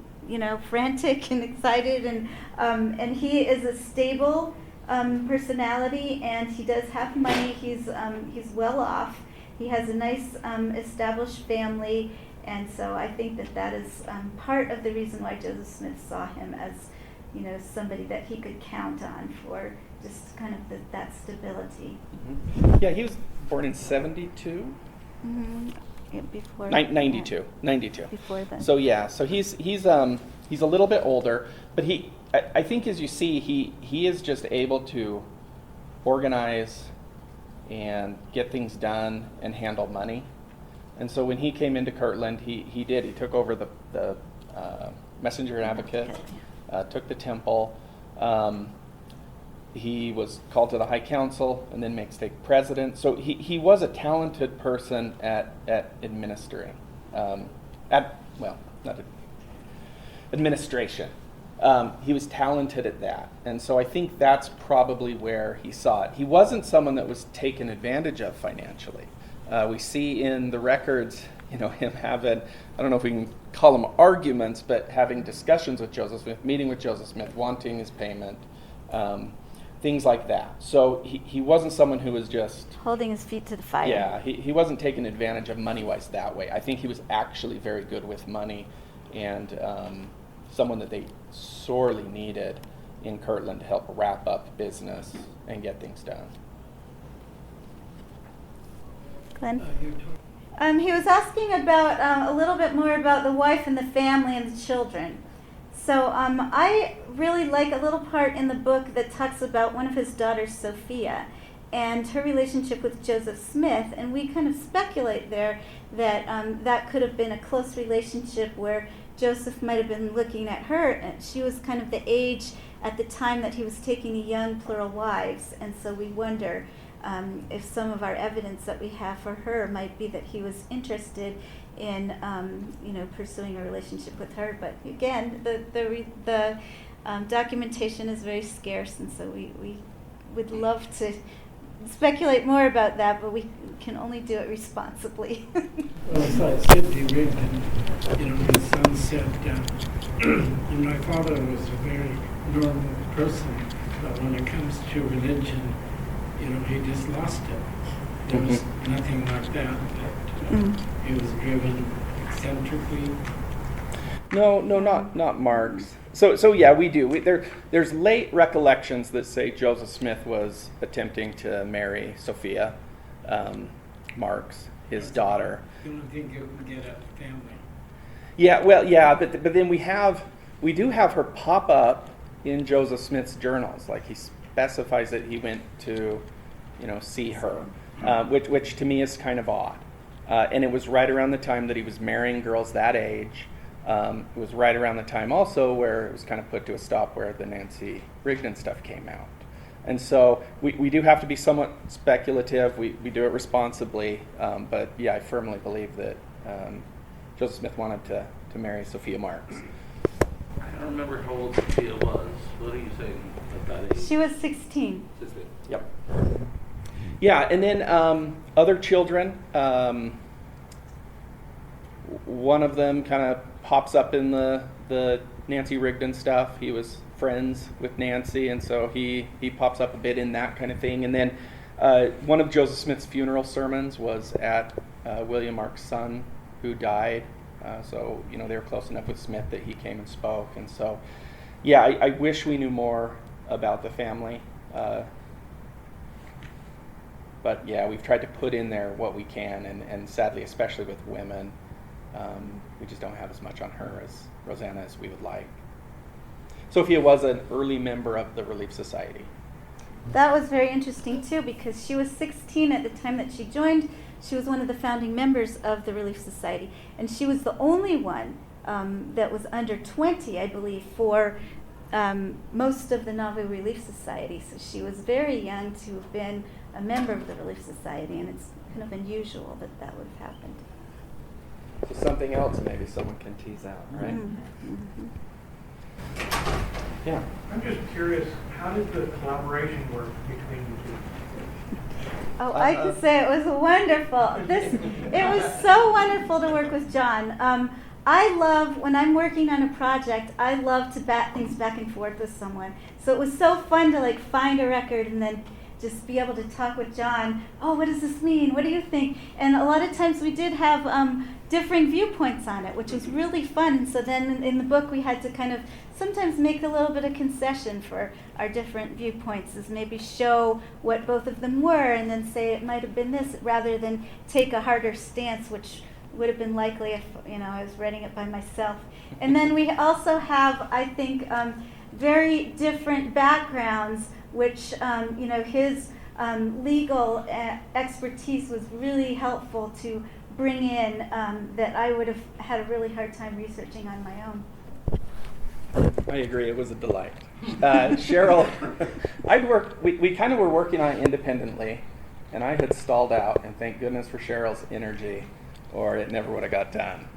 frantic and excited, and he is a stable personality, and he does have money. He's well off. He has a nice established family, and so I think that is part of the reason why Joseph Smith saw him as somebody that he could count on for just kind of that stability. Mm-hmm. Yeah, he was born in 72. Mm-hmm. Yeah, before 92. Yeah. 92. Before then. So yeah, so he's a little bit older, but I think as you see, he is just able to organize and get things done and handle money. And so when he came into Kirtland, he took over the Messenger and Advocate. Took the temple. He was called to the High Council and then made stake president. So he was a talented person at administering, administration. He was talented at that. And so I think that's probably where he saw it. He wasn't someone that was taken advantage of financially. We see in the records, him having, I don't know if we can call them arguments, but having discussions with Joseph Smith, meeting with Joseph Smith, wanting his payment, things like that. So he wasn't someone who was just holding his feet to the fire. Yeah, he wasn't taken advantage of money-wise that way. I think he was actually very good with money, and someone that they sorely needed in Kirtland to help wrap up business and get things done. Glenn? He was asking about a little bit more about the wife and the family and the children. So I really like a little part in the book that talks about one of his daughters, Sophia, and her relationship with Joseph Smith, and we kind of speculate there that that could have been a close relationship where Joseph might have been looking at her, and she was kind of the age at the time that he was taking young plural wives, and so we wonder if some of our evidence that we have for her might be that he was interested in pursuing a relationship with her. But again, the documentation is very scarce, and so we would love to speculate more about that, but we can only do it responsibly. Well, as I said to Rick, his son said, and my father was a very normal person, but when it comes to religion, he just lost it. There was nothing like that, but he was driven eccentrically. No, not Mark's. So yeah, we do. There's late recollections that say Joseph Smith was attempting to marry Sophia, Mark's, his daughter. You don't think it would get at the family? Yeah, well, yeah, but then we do have her pop up in Joseph Smith's journals. Like he specifies that he went to, see her, which to me is kind of odd. And it was right around the time that he was marrying girls that age. It was right around the time also where it was kind of put to a stop where the Nancy Rigdon stuff came out. And so we do have to be somewhat speculative. We do it responsibly. But yeah, I firmly believe that Joseph Smith wanted to marry Sophia Marks. I don't remember how old Sophia was. What are you saying about that age? She was 16. 16. Yep. Yeah, and then other children. One of them kind of pops up in the Nancy Rigdon stuff. He was friends with Nancy, and so he pops up a bit in that kind of thing. And then one of Joseph Smith's funeral sermons was at William Mark's son who died. So they were close enough with Smith that he came and spoke. And so, yeah, I wish we knew more about the family. But yeah, we've tried to put in there what we can, and sadly, especially with women, we just don't have as much on her as Rosanna as we would like. Sophia was an early member of the Relief Society. That was very interesting too, because she was 16 at the time that she joined. She was one of the founding members of the Relief Society, and she was the only one that was under 20, I believe, for most of the Nauvoo Relief Society. So she was very young to have been a member of the Relief Society, and it's kind of unusual that that would have happened. So something else maybe someone can tease out, right? Mm-hmm. Yeah. I'm just curious, how did the collaboration work between you two? Oh, I could say it was wonderful. It was so wonderful to work with John. I love, when I'm working on a project, I love to bat things back and forth with someone. So it was so fun to find a record and then just be able to talk with John. Oh, what does this mean? What do you think? And a lot of times we did have differing viewpoints on it, which was really fun. And so then in the book we had to kind of sometimes make a little bit of concession for our different viewpoints, is maybe show what both of them were and then say it might have been this, rather than take a harder stance, which would have been likely if I was writing it by myself. And then we also have, I think, very different backgrounds, which his legal expertise was really helpful to bring in, that I would have had a really hard time researching on my own. I agree. It was a delight. Cheryl, we kind of were working on it independently, and I had stalled out, and thank goodness for Cheryl's energy, or it never would have got done.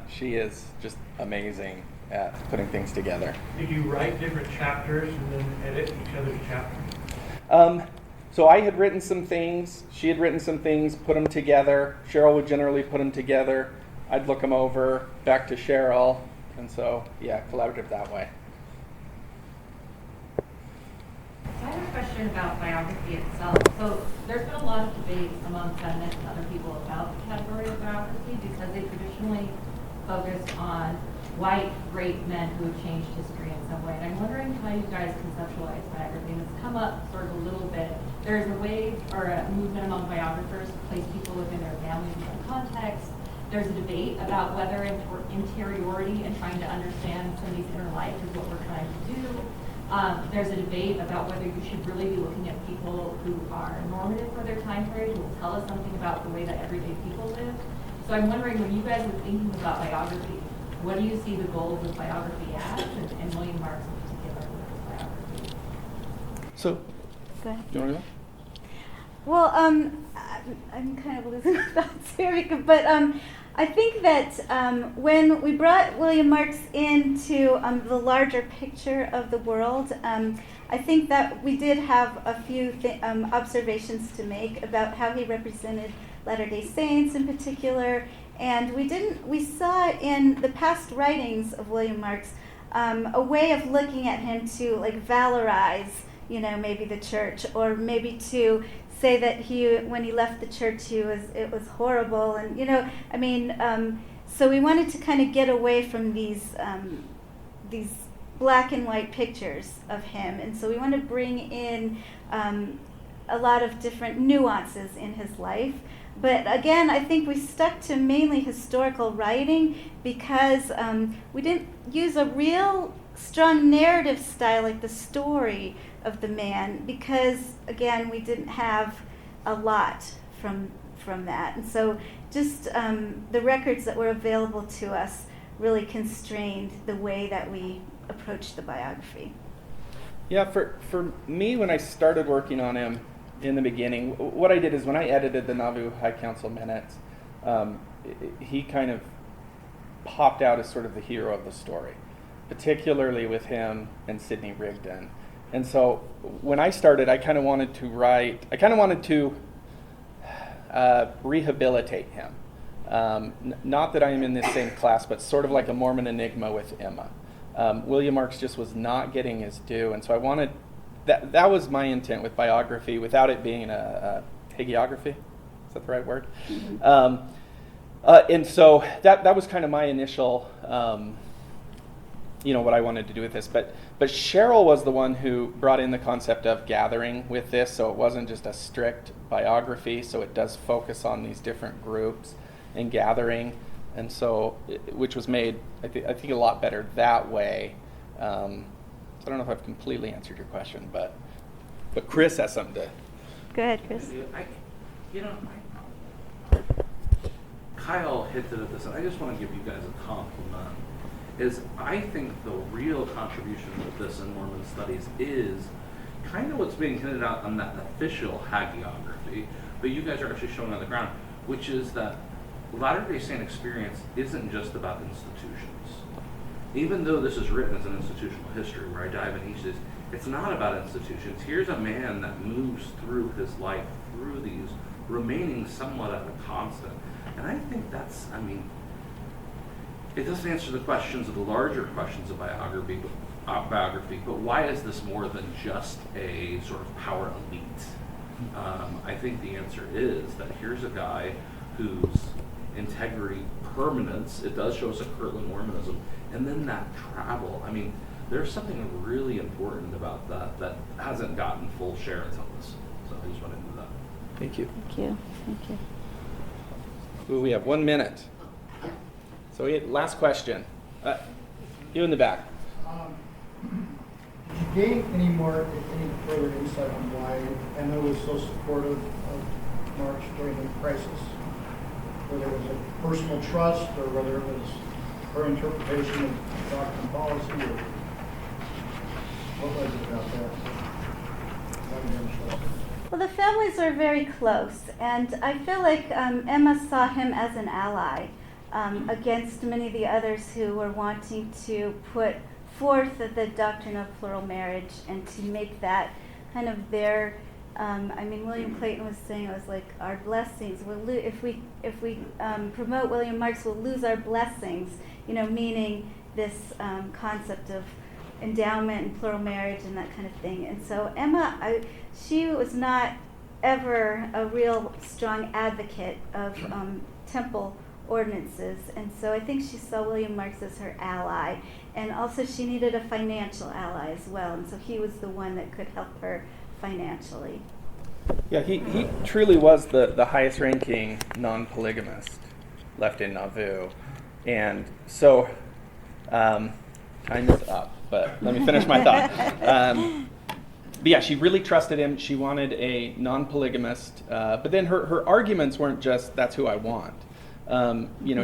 She is just amazing at putting things together. Did you write different chapters and then edit each other's chapters? So I had written some things, she had written some things, put them together. Cheryl would generally put them together. I'd look them over, back to Cheryl, and so, yeah, collaborative that way. I have a question about biography itself. So there's been a lot of debate among feminists and other people about the category of biography because they traditionally focused on white, great men who have changed history in some way. And I'm wondering how you guys conceptualize biography. And it's come up sort of a little bit. There's a wave or a movement among biographers to place people within their families and context. There's a debate about whether interiority and trying to understand somebody's inner life is what we're trying to do. There's a debate about whether you should really be looking at people who are normative for their time period, who will tell us something about the way that everyday people live. So I'm wondering, when you guys are thinking about biography, what do you see the goals of biography as, and William Marks in particular with his biography? So, Go ahead. do you want to go? Well, I'm kind of losing my thoughts here, but I think that when we brought William Marks into the larger picture of the world, I think that we did have a few observations to make about how he represented Latter-day Saints in particular, and we saw in the past writings of William Marks a way of looking at him to like valorize, maybe the church, or maybe to say that when he left the church, it was horrible, and so we wanted to kind of get away from these black and white pictures of him, and so we want to bring in a lot of different nuances in his life. But again, I think we stuck to mainly historical writing because we didn't use a real strong narrative style like the story of the man, because again, we didn't have a lot from that, and so just the records that were available to us really constrained the way that we approached the biography. Yeah, for me, when I started working on him in the beginning, what I did is when I edited the Nauvoo High Council minutes, he kind of popped out as sort of the hero of the story, particularly with him and Sidney Rigdon. And so when I started, I kind of wanted to rehabilitate him. Not that I am in this same class, but sort of like a Mormon enigma with Emma. William Marks just was not getting his due, and so I wanted, that was my intent with biography, without it being a hagiography. Is that the right word? And so that was kind of my initial, what I wanted to do with this. But Cheryl was the one who brought in the concept of gathering with this, so it wasn't just a strict biography, so it does focus on these different groups and gathering, and so, which was made, I think a lot better that way. So I don't know if I've completely answered your question, but Chris has something to... Go ahead, Chris. Kyle hinted at this, and I just want to give you guys a compliment. I think the real contribution of this in Mormon studies is kind of what's being hinted out on that official hagiography, but you guys are actually showing on the ground, which is that Latter-day Saint experience isn't just about institutions. Even though this is written as an institutional history where I dive in each of these, it's not about institutions. Here's a man that moves through his life through these, remaining somewhat at a constant. And I think that's, it doesn't answer the questions of the larger questions of biography, but why is this more than just a sort of power elite? I think the answer is that here's a guy whose integrity, permanence, it does show us a Kirtland Mormonism, and then that travel. There's something really important about that hasn't gotten full share until this. So I just wanted to do that. Thank you. Thank you. Ooh, we have 1 minute. So last question. You in the back. Did you gain any further insight on why Emma was so supportive of Marks during the crisis? Whether it was a personal trust or whether it was her interpretation of doctrine policy, or what was it about that? Well, the families are very close, and I feel like Emma saw him as an ally. against many of the others who were wanting to put forth the doctrine of plural marriage and to make that kind of their. William Clayton was saying it was like our blessings. If we promote William Marks, we'll lose our blessings. Meaning this concept of endowment and plural marriage and that kind of thing. And so Emma, she was not ever a real strong advocate of temple ordinances, and so I think she saw William Marks as her ally, and also she needed a financial ally as well, and so he was the one that could help her financially. Yeah, he truly was the highest ranking non-polygamist left in Nauvoo. And so, time is up, but let me finish my thought. But yeah, she really trusted him. She wanted a non-polygamist, but then her arguments weren't just, that's who I want.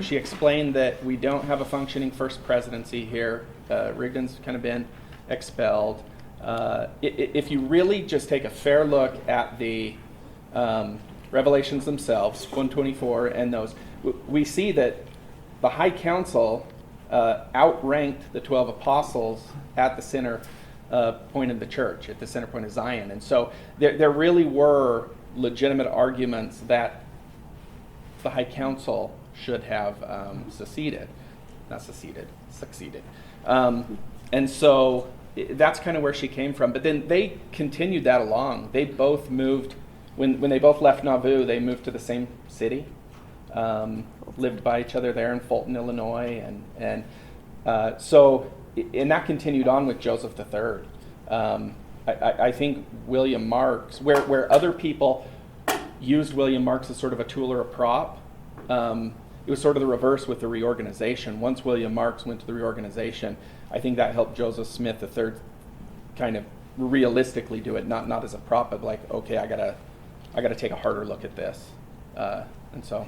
She explained that we don't have a functioning first presidency here. Rigdon's kind of been expelled. If you really just take a fair look at the revelations themselves, 124 and those, we see that the High Council outranked the 12 apostles at the center point of the church, at the center point of Zion. And so there really were legitimate arguments that the High Council should have succeeded. And so that's kind of where she came from. But then they continued that along. They both moved, when they both left Nauvoo, they moved to the same city. Lived by each other there in Fulton, Illinois, and that continued on with Joseph III. I think William Marks, where other people used William Marks as sort of a tool or a prop, it was sort of the reverse with the reorganization. Once William Marks went to the reorganization, I think that helped Joseph Smith III kind of realistically do it, not as a prop, but like, okay, I gotta take a harder look at this, and so.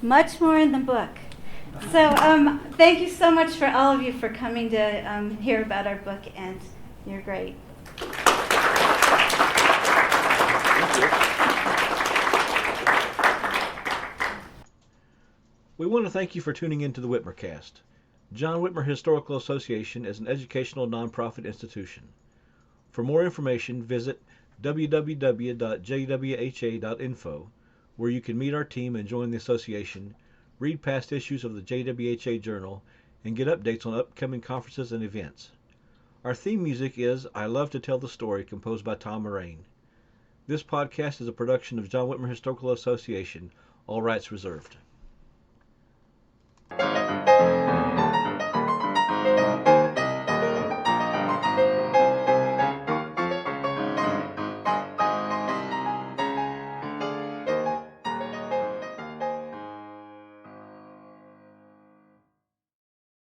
Much more in the book. So thank you so much for all of you for coming to hear about our book, and you're great. Thank you. We want to thank you for tuning in to the Whitmer Cast. John Whitmer Historical Association is an educational nonprofit institution. For more information, visit www.jwha.info, where you can meet our team and join the association, read past issues of the JWHA Journal, and get updates on upcoming conferences and events. Our theme music is I Love to Tell the Story, composed by Tom Moraine. This podcast is a production of John Whitmer Historical Association, all rights reserved.